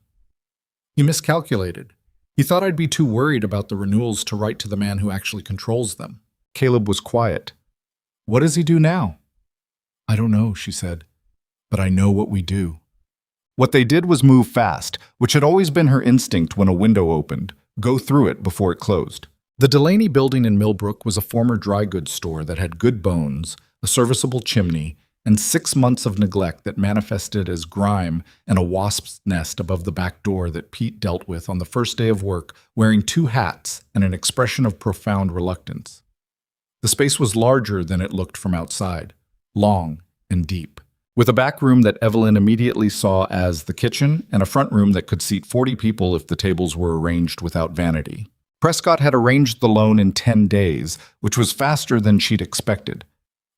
"He miscalculated. He thought I'd be too worried about the renewals to write to the man who actually controls them." Caleb was quiet. "What does he do now?" "I don't know," she said. "But I know what we do." What they did was move fast, which had always been her instinct when a window opened, go through it before it closed. The Delaney building in Millbrook was a former dry goods store that had good bones, a serviceable chimney, and 6 months of neglect that manifested as grime and a wasp's nest above the back door that Pete dealt with on the first day of work, wearing 2 hats and an expression of profound reluctance. The space was larger than it looked from outside, long and deep, with a back room that Evelyn immediately saw as the kitchen and a front room that could seat 40 people if the tables were arranged without vanity. Prescott had arranged the loan in 10 days, which was faster than she'd expected.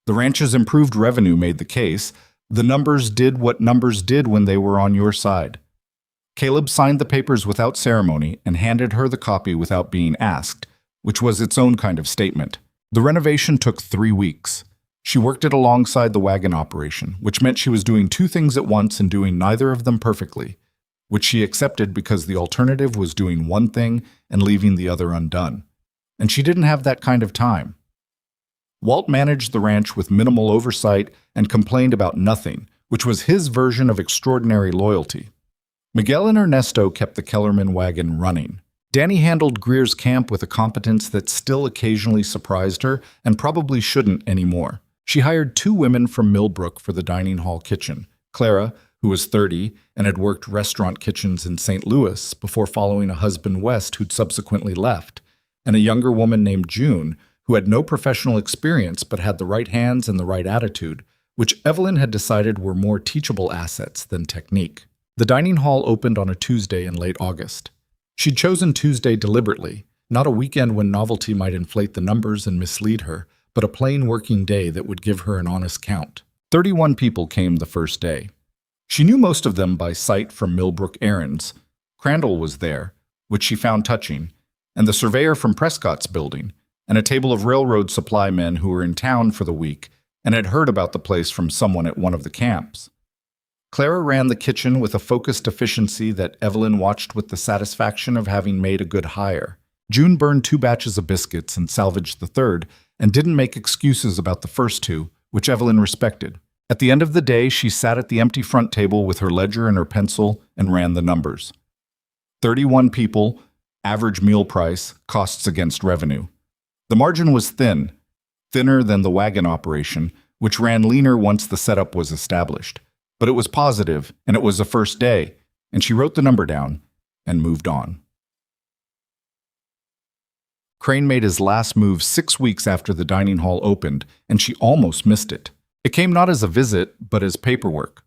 The ranch's improved revenue made the case. The numbers did what numbers did when they were on your side. Caleb signed the papers without ceremony and handed her the copy without being asked, which was its own kind of statement. The renovation took 3 weeks. She worked it alongside the wagon operation, which meant she was doing 2 things at once and doing neither of them perfectly, which she accepted because the alternative was doing one thing and leaving the other undone. And she didn't have that kind of time. Walt managed the ranch with minimal oversight and complained about nothing, which was his version of extraordinary loyalty. Miguel and Ernesto kept the Kellerman wagon running. Danny handled Greer's camp with a competence that still occasionally surprised her and probably shouldn't anymore. She hired 2 women from Millbrook for the dining hall kitchen, Clara, who was 30 and had worked restaurant kitchens in St. Louis before following a husband west who'd subsequently left, and a younger woman named June, who had no professional experience but had the right hands and the right attitude, which Evelyn had decided were more teachable assets than technique. The dining hall opened on a Tuesday in late August. She'd chosen Tuesday deliberately, not a weekend when novelty might inflate the numbers and mislead her, but a plain working day that would give her an honest count. 31 people came the first day. She knew most of them by sight from Millbrook errands. Crandall was there, which she found touching, and the surveyor from Prescott's building, and a table of railroad supply men who were in town for the week and had heard about the place from someone at one of the camps. Clara ran the kitchen with a focused efficiency that Evelyn watched with the satisfaction of having made a good hire. June burned 2 batches of biscuits and salvaged the third, and didn't make excuses about the first 2, which Evelyn respected. At the end of the day, she sat at the empty front table with her ledger and her pencil and ran the numbers. 31 people, average meal price, costs against revenue. The margin was thin, thinner than the wagon operation, which ran leaner once the setup was established. But it was positive, and it was the first day, and she wrote the number down and moved on. Crane made his last move 6 weeks after the dining hall opened, and she almost missed it. It came not as a visit, but as paperwork.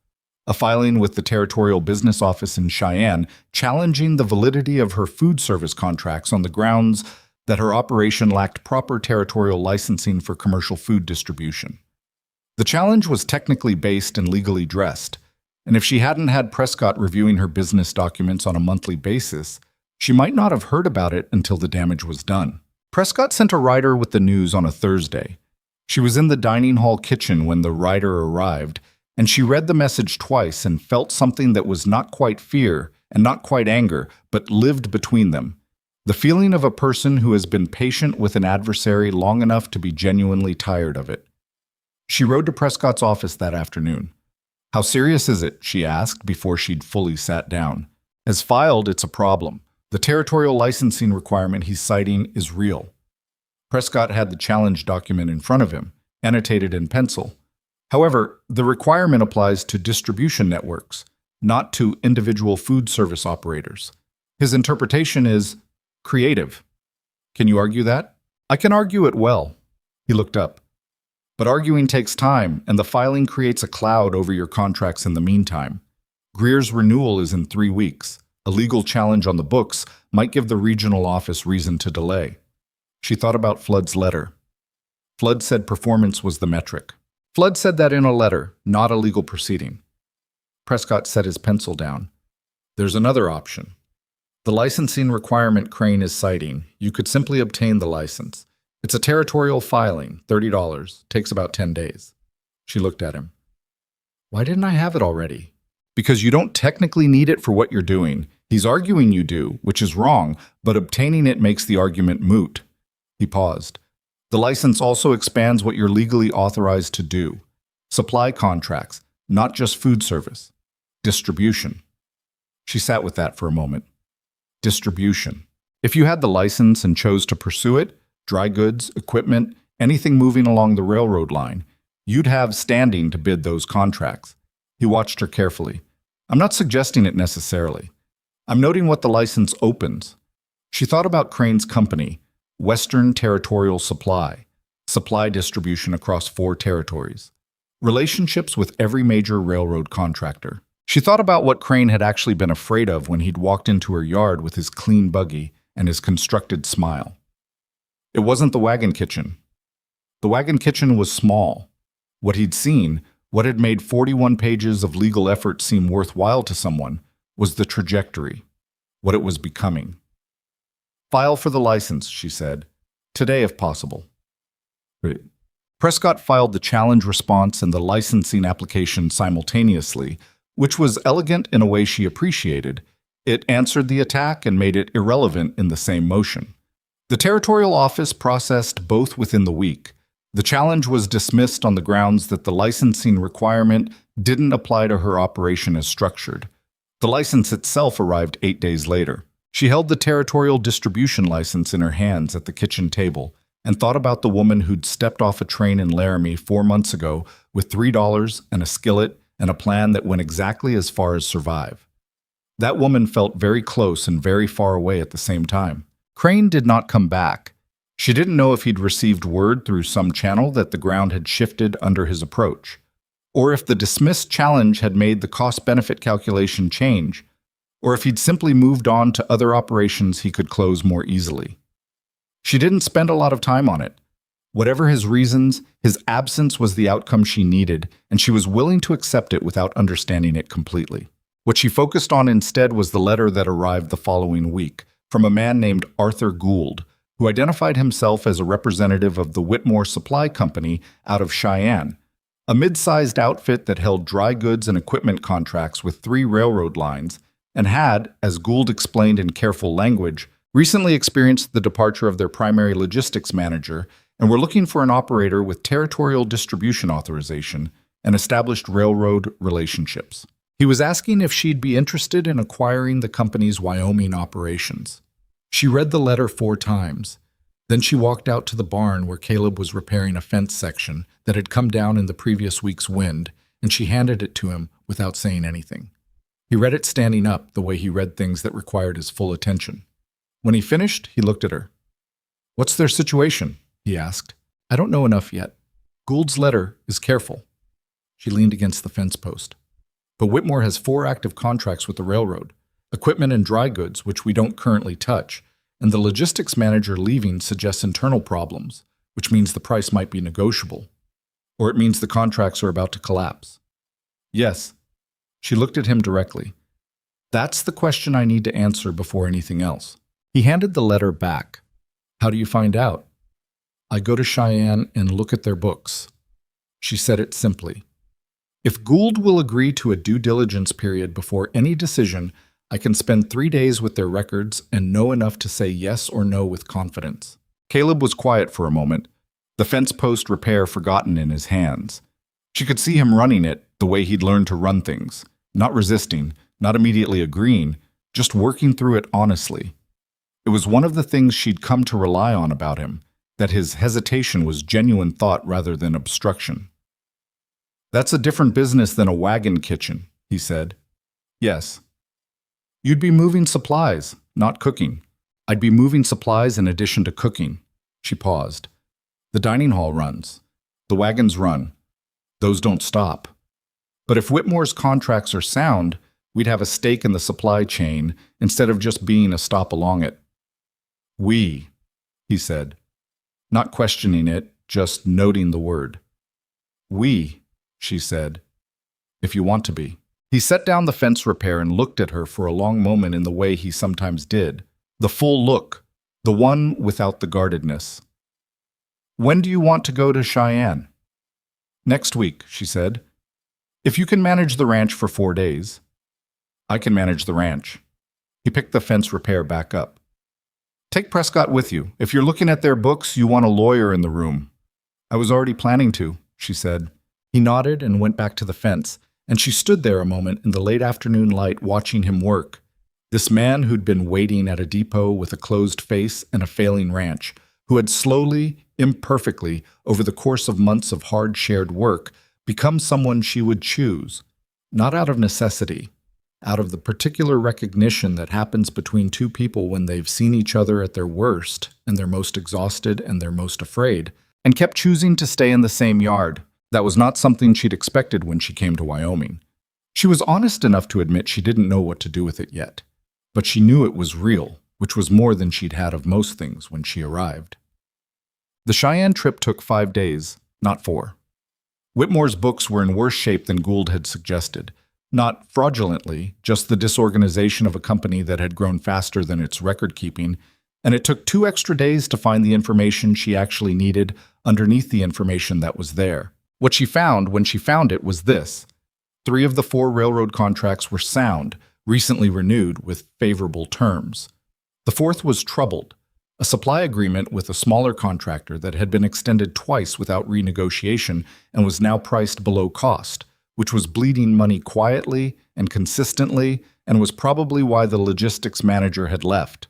A filing with the Territorial Business Office in Cheyenne challenging the validity of her food service contracts on the grounds that her operation lacked proper territorial licensing for commercial food distribution. The challenge was technically based and legally dressed, and if she hadn't had Prescott reviewing her business documents on a monthly basis, she might not have heard about it until the damage was done. Prescott sent a rider with the news on a Thursday. She was in the dining hall kitchen when the rider arrived, and she read the message twice and felt something that was not quite fear and not quite anger, but lived between them. The feeling of a person who has been patient with an adversary long enough to be genuinely tired of it. She rode to Prescott's office that afternoon. "How serious is it?" she asked before she'd fully sat down. "As filed, it's a problem. The territorial licensing requirement he's citing is real." Prescott had the challenge document in front of him, annotated in pencil. However, the requirement applies to distribution networks, not to individual food service operators. His interpretation is creative. "Can you argue that?" "I can argue it well." He looked up. "But arguing takes time, and the filing creates a cloud over your contracts in the meantime. Greer's renewal is in 3 weeks. A legal challenge on the books might give the regional office reason to delay." She thought about Flood's letter. Flood said performance was the metric. Flood said that in a letter, not a legal proceeding. Prescott set his pencil down. "There's another option. The licensing requirement Crane is citing, you could simply obtain the license. It's a territorial filing, $30, takes about 10 days. She looked at him. "Why didn't I have it already?" "Because you don't technically need it for what you're doing. He's arguing you do, which is wrong, but obtaining it makes the argument moot." He paused. "The license also expands what you're legally authorized to do. Supply contracts, not just food service. Distribution." She sat with that for a moment. Distribution. If you had the license and chose to pursue it, dry goods, equipment, anything moving along the railroad line, you'd have standing to bid those contracts. He watched her carefully. "I'm not suggesting it necessarily. I'm noting what the license opens." She thought about Crane's company, Western Territorial Supply, supply distribution across 4 territories, relationships with every major railroad contractor. She thought about what Crane had actually been afraid of when he'd walked into her yard with his clean buggy and his constructed smile. It wasn't the wagon kitchen. The wagon kitchen was small. What he'd seen, what had made 41 pages of legal effort seem worthwhile to someone, was the trajectory, what it was becoming. "File for the license," she said. "Today, if possible." Prescott filed the challenge response and the licensing application simultaneously, which was elegant in a way she appreciated. It answered the attack and made it irrelevant in the same motion. The territorial office processed both within the week. The challenge was dismissed on the grounds that the licensing requirement didn't apply to her operation as structured. The license itself arrived 8 days later. She held the territorial distribution license in her hands at the kitchen table and thought about the woman who'd stepped off a train in Laramie 4 months ago with $3 and a skillet and a plan that went exactly as far as survive. That woman felt very close and very far away at the same time. Crane did not come back. She didn't know if he'd received word through some channel that the ground had shifted under his approach, or if the dismissed challenge had made the cost-benefit calculation change, or if he'd simply moved on to other operations he could close more easily. She didn't spend a lot of time on it. Whatever his reasons, his absence was the outcome she needed, and she was willing to accept it without understanding it completely. What she focused on instead was the letter that arrived the following week from a man named Arthur Gould, who identified himself as a representative of the Whitmore Supply Company out of Cheyenne, a mid-sized outfit that held dry goods and equipment contracts with 3 railroad lines, and had, as Gould explained in careful language, recently experienced the departure of their primary logistics manager and were looking for an operator with territorial distribution authorization and established railroad relationships. He was asking if she'd be interested in acquiring the company's Wyoming operations. She read the letter 4 times. Then she walked out to the barn where Caleb was repairing a fence section that had come down in the previous week's wind, and she handed it to him without saying anything. He read it standing up, the way he read things that required his full attention. When he finished, he looked at her. "What's their situation?" he asked. "I don't know enough yet. Gould's letter is careful." She leaned against the fence post. "But Whitmore has 4 active contracts with the railroad, equipment and dry goods, which we don't currently touch, and the logistics manager leaving suggests internal problems, which means the price might be negotiable. Or it means the contracts are about to collapse." "Yes." She looked at him directly. "That's the question I need to answer before anything else." He handed the letter back. "How do you find out?" "I go to Cheyenne and look at their books." She said it simply. "If Gould will agree to a due diligence period before any decision, I can spend 3 days with their records and know enough to say yes or no with confidence." Caleb was quiet for a moment, the fence post repair forgotten in his hands. She could see him running it the way he'd learned to run things, not resisting, not immediately agreeing, just working through it honestly. It was one of the things she'd come to rely on about him, that his hesitation was genuine thought rather than obstruction. "That's a different business than a wagon kitchen," he said. "Yes." "You'd be moving supplies, not cooking." "I'd be moving supplies in addition to cooking." She paused. "The dining hall runs. The wagons run. Those don't stop. But if Whitmore's contracts are sound, we'd have a stake in the supply chain instead of just being a stop along it." "We," he said, not questioning it, just noting the word. "We," she said, "if you want to be." He set down the fence repair and looked at her for a long moment in the way he sometimes did. The full look, the one without the guardedness. "When do you want to go to Cheyenne?" "Next week," she said. "If you can manage the ranch for 4 days." "I can manage the ranch." He picked the fence repair back up. "Take Prescott with you. If you're looking at their books, you want a lawyer in the room." "I was already planning to," she said. He nodded and went back to the fence, and she stood there a moment in the late afternoon light watching him work. This man who'd been waiting at a depot with a closed face and a failing ranch, who had slowly, imperfectly, over the course of months of hard shared work, become someone she would choose, not out of necessity, out of the particular recognition that happens between 2 people when they've seen each other at their worst and their most exhausted and their most afraid, and kept choosing to stay in the same yard. That was not something she'd expected when she came to Wyoming. She was honest enough to admit she didn't know what to do with it yet, but she knew it was real, which was more than she'd had of most things when she arrived. The Cheyenne trip took 5 days, not 4. Whitmore's books were in worse shape than Gould had suggested. Not fraudulently, just the disorganization of a company that had grown faster than its record-keeping, and it took 2 extra days to find the information she actually needed underneath the information that was there. What she found when she found it was this. 3 of the 4 railroad contracts were sound, recently renewed with favorable terms. The 4th was troubled, a supply agreement with a smaller contractor that had been extended twice without renegotiation and was now priced below cost, which was bleeding money quietly and consistently and was probably why the logistics manager had left.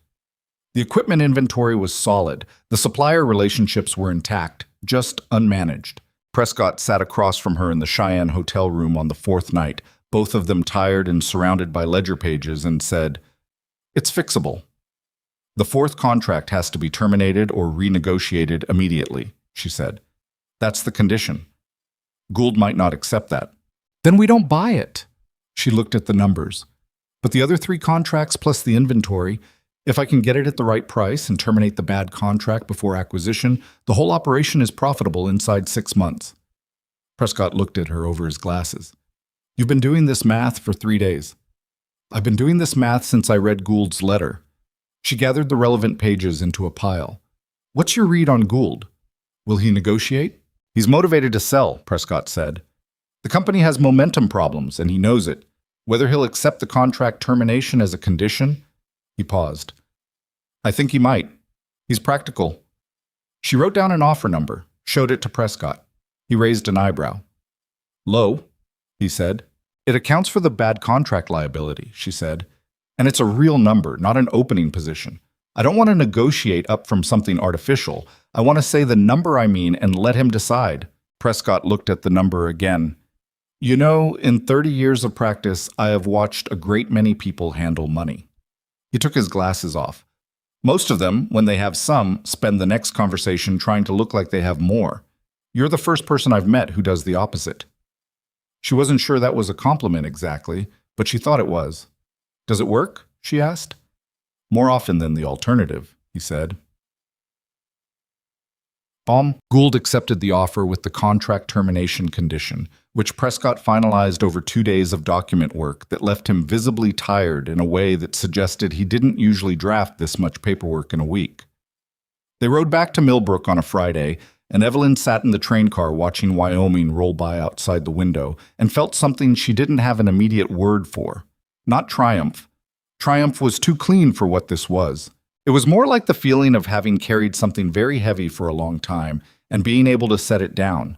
The equipment inventory was solid, the supplier relationships were intact, just unmanaged. Prescott sat across from her in the Cheyenne hotel room on the 4th night, both of them tired and surrounded by ledger pages, and said, "It's fixable." The fourth contract has to be terminated or renegotiated immediately, she said. That's the condition. Gould might not accept that. Then we don't buy it. She looked at the numbers. But the other 3 contracts plus the inventory, if I can get it at the right price and terminate the bad contract before acquisition, the whole operation is profitable inside 6 months. Prescott looked at her over his glasses. You've been doing this math for 3 days. I've been doing this math since I read Gould's letter. She gathered the relevant pages into a pile. What's your read on Gould? Will he negotiate? He's motivated to sell, Prescott said. The company has momentum problems, and he knows it. Whether he'll accept the contract termination as a condition? He paused. I think he might. He's practical. She wrote down an offer number, showed it to Prescott. He raised an eyebrow. Low, he said. It accounts for the bad contract liability, she said. And it's a real number, not an opening position. I don't want to negotiate up from something artificial. I want to say the number I mean and let him decide. Prescott looked at the number again. You know, in 30 years of practice, I have watched a great many people handle money. He took his glasses off. Most of them, when they have some, spend the next conversation trying to look like they have more. You're the first person I've met who does the opposite. She wasn't sure that was a compliment exactly, but she thought it was. Does it work? She asked. More often than the alternative, he said. Gould accepted the offer with the contract termination condition, which Prescott finalized over 2 days of document work that left him visibly tired in a way that suggested he didn't usually draft this much paperwork in a week. They rode back to Millbrook on a Friday, and Evelyn sat in the train car watching Wyoming roll by outside the window and felt something she didn't have an immediate word for. Not triumph. Triumph was too clean for what this was. It was more like the feeling of having carried something very heavy for a long time and being able to set it down.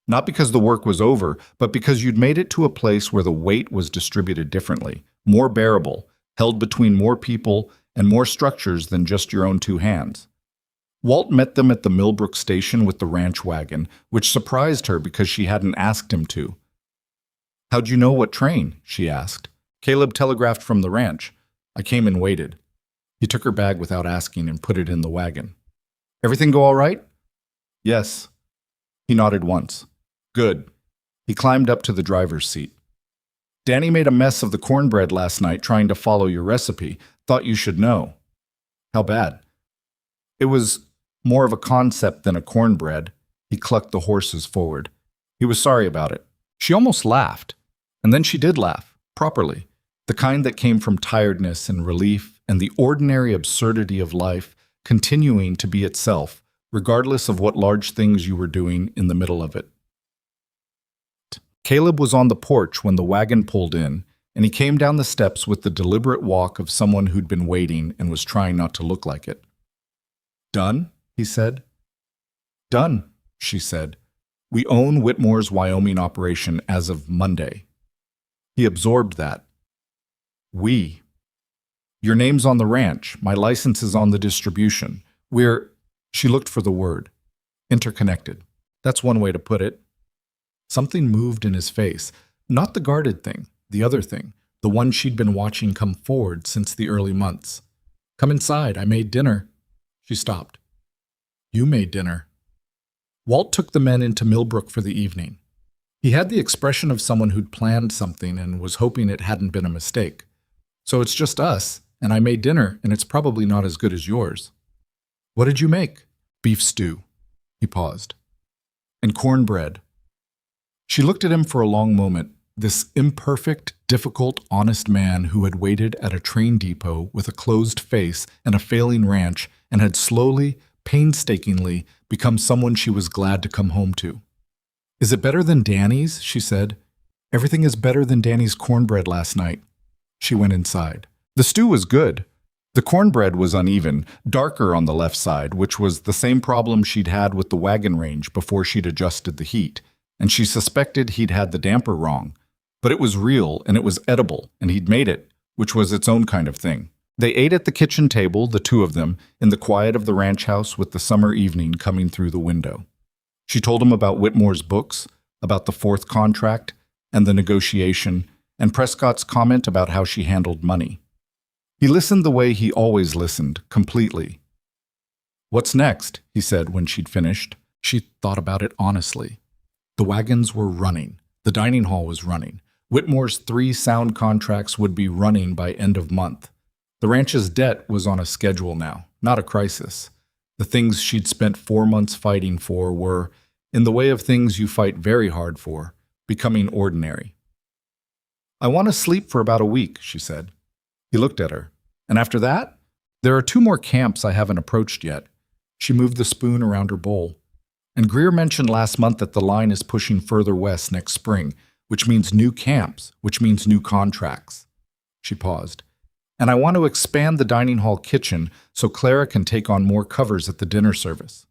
Not because the work was over, but because you'd made it to a place where the weight was distributed differently, more bearable, held between more people and more structures than just your own 2 hands. Walt met them at the Millbrook station with the ranch wagon, which surprised her because she hadn't asked him to. How'd you know what train? She asked. Caleb telegraphed from the ranch. I came and waited. He took her bag without asking and put it in the wagon. Everything go all right? Yes. He nodded once. Good. He climbed up to the driver's seat. Danny made a mess of the cornbread last night trying to follow your recipe. Thought you should know. How bad? It was more of a concept than a cornbread. He clucked the horses forward. He was sorry about it. She almost laughed. And then she did laugh, properly. The kind that came from tiredness and relief and the ordinary absurdity of life continuing to be itself, regardless of what large things you were doing in the middle of it. Caleb was on the porch when the wagon pulled in, and he came down the steps with the deliberate walk of someone who'd been waiting and was trying not to look like it. Done? He said. Done, she said. We own Whitmore's Wyoming operation as of Monday. He absorbed that. We. Your name's on the ranch. My license is on the distribution. She looked for the word. Interconnected. That's one way to put it. Something moved in his face. Not the guarded thing, the other thing, the one she'd been watching come forward since the early months. Come inside, I made dinner. She stopped. You made dinner. Walt took the men into Millbrook for the evening. He had the expression of someone who'd planned something and was hoping it hadn't been a mistake. So it's just us, and I made dinner, and it's probably not as good as yours. What did you make? Beef stew. He paused. And cornbread. She looked at him for a long moment, this imperfect, difficult, honest man who had waited at a train depot with a closed face and a failing ranch and had slowly, painstakingly become someone she was glad to come home to. Is it better than Danny's? She said. Everything is better than Danny's cornbread last night. She went inside. The stew was good. The cornbread was uneven, darker on the left side, which was the same problem she'd had with the wagon range before she'd adjusted the heat, and she suspected he'd had the damper wrong. But it was real, and it was edible, and he'd made it, which was its own kind of thing. They ate at the kitchen table, the 2 of them, in the quiet of the ranch house with the summer evening coming through the window. She told him about Whitmore's books, about the 4th contract, and the negotiation, and Prescott's comment about how she handled money. He listened the way he always listened, completely. "What's next?" he said when she'd finished. She thought about it honestly. The wagons were running. The dining hall was running. Whitmore's 3 sound contracts would be running by end of month. The ranch's debt was on a schedule now, not a crisis. The things she'd spent 4 months fighting for were, in the way of things you fight very hard for, becoming ordinary. "I want to sleep for about a week," she said. He looked at her. "And after that? There are 2 more camps I haven't approached yet." She moved the spoon around her bowl. "And Greer mentioned last month that the line is pushing further west next spring, which means new camps, which means new contracts." She paused. "And I want to expand the dining hall kitchen so Clara can take on more covers at the dinner service."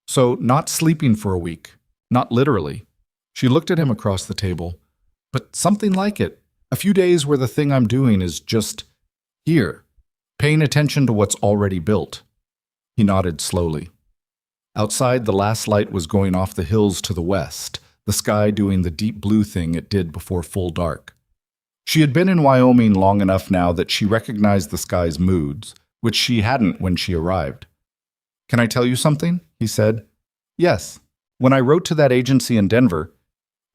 "So not sleeping for a week, not literally." She looked at him across the table. "But something like it. A few days where the thing I'm doing is just here, paying attention to what's already built." He nodded slowly. Outside, the last light was going off the hills to the west, the sky doing the deep blue thing it did before full dark. She had been in Wyoming long enough now that she recognized the sky's moods, which she hadn't when she arrived. "Can I tell you something?" he said. "Yes. When I wrote to that agency in Denver—"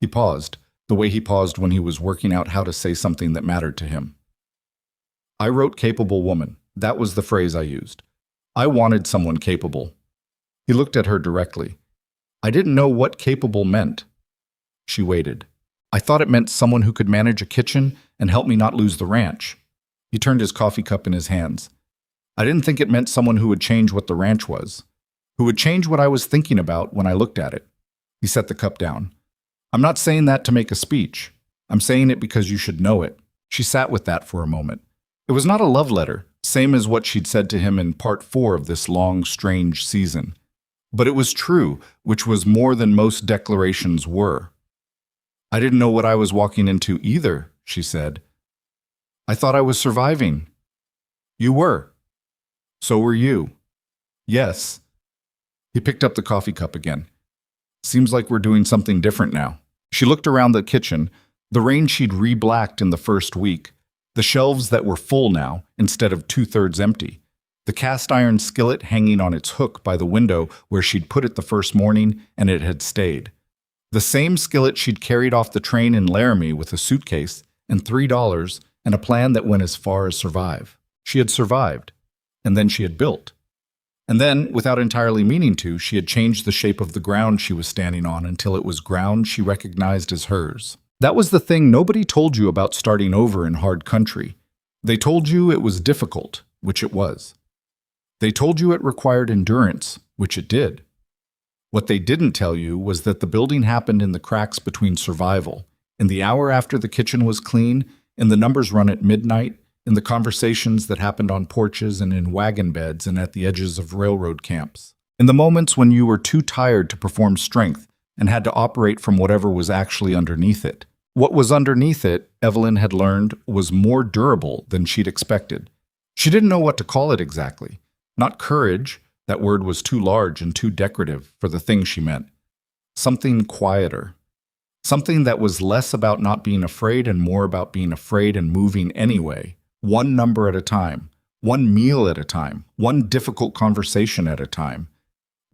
He paused, the way he paused when he was working out how to say something that mattered to him. "I wrote capable woman. That was the phrase I used. I wanted someone capable." He looked at her directly. "I didn't know what capable meant." She waited. "I thought it meant someone who could manage a kitchen and help me not lose the ranch." He turned his coffee cup in his hands. "I didn't think it meant someone who would change what the ranch was, who would change what I was thinking about when I looked at it." He set the cup down. "I'm not saying that to make a speech. I'm saying it because you should know it." She sat with that for a moment. It was not a love letter, same as what she'd said to him in part 4 of this long, strange season. But it was true, which was more than most declarations were. "I didn't know what I was walking into either," she said. "I thought I was surviving." "You were. So were you." "Yes." He picked up the coffee cup again. "Seems like we're doing something different now." She looked around the kitchen, the range she'd re-blacked in the first week, the shelves that were full now instead of 2/3 empty, the cast iron skillet hanging on its hook by the window where she'd put it the first morning and it had stayed. The same skillet she'd carried off the train in Laramie with a suitcase and $3 and a plan that went as far as survive. She had survived, and then she had built. And then, without entirely meaning to, she had changed the shape of the ground she was standing on until it was ground she recognized as hers. That was the thing nobody told you about starting over in hard country. They told you it was difficult, which it was. They told you it required endurance, which it did. What they didn't tell you was that the building happened in the cracks between survival, in the hour after the kitchen was clean, in the numbers run at midnight, in the conversations that happened on porches and in wagon beds and at the edges of railroad camps, in the moments when you were too tired to perform strength and had to operate from whatever was actually underneath it. What was underneath it, Evelyn had learned, was more durable than she'd expected. She didn't know what to call it exactly. Not courage, that word was too large and too decorative for the thing she meant. Something quieter. Something that was less about not being afraid and more about being afraid and moving anyway. One number at a time, one meal at a time, one difficult conversation at a time,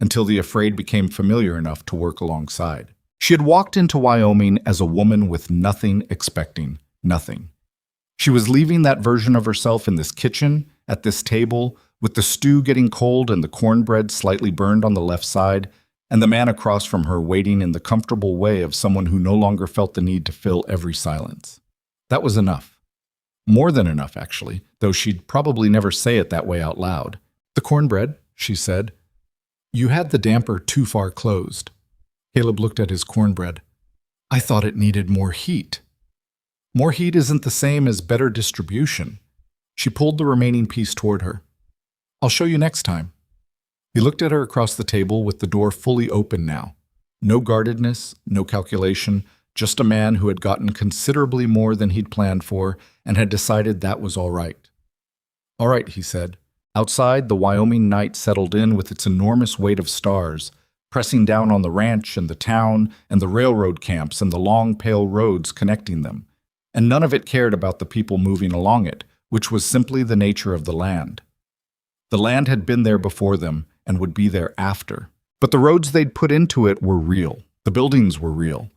until the afraid became familiar enough to work alongside. She had walked into Wyoming as a woman with nothing expecting, nothing. She was leaving that version of herself in this kitchen, at this table, with the stew getting cold and the cornbread slightly burned on the left side, and the man across from her waiting in the comfortable way of someone who no longer felt the need to fill every silence. That was enough. More than enough, actually, though she'd probably never say it that way out loud. "The cornbread," she said. "You had the damper too far closed." Caleb looked at his cornbread. "I thought it needed more heat." "More heat isn't the same as better distribution." She pulled the remaining piece toward her. "I'll show you next time." He looked at her across the table with the door fully open now. No guardedness, no calculation, just a man who had gotten considerably more than he'd planned for and had decided that was all right. "All right," he said. Outside, the Wyoming night settled in with its enormous weight of stars, pressing down on the ranch and the town and the railroad camps and the long, pale roads connecting them. And none of it cared about the people moving along it, which was simply the nature of the land. The land had been there before them and would be there after. But the roads they'd put into it were real. The buildings were real.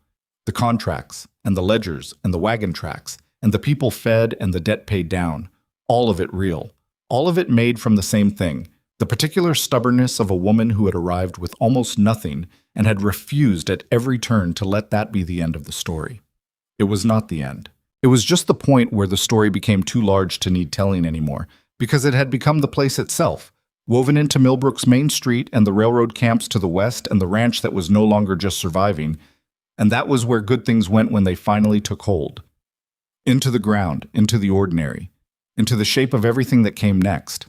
The contracts, and the ledgers, and the wagon tracks, and the people fed and the debt paid down. All of it real. All of it made from the same thing. The particular stubbornness of a woman who had arrived with almost nothing and had refused at every turn to let that be the end of the story. It was not the end. It was just the point where the story became too large to need telling anymore, because it had become the place itself, woven into Millbrook's main street and the railroad camps to the west and the ranch that was no longer just surviving, and that was where good things went when they finally took hold. Into the ground, into the ordinary, into the shape of everything that came next.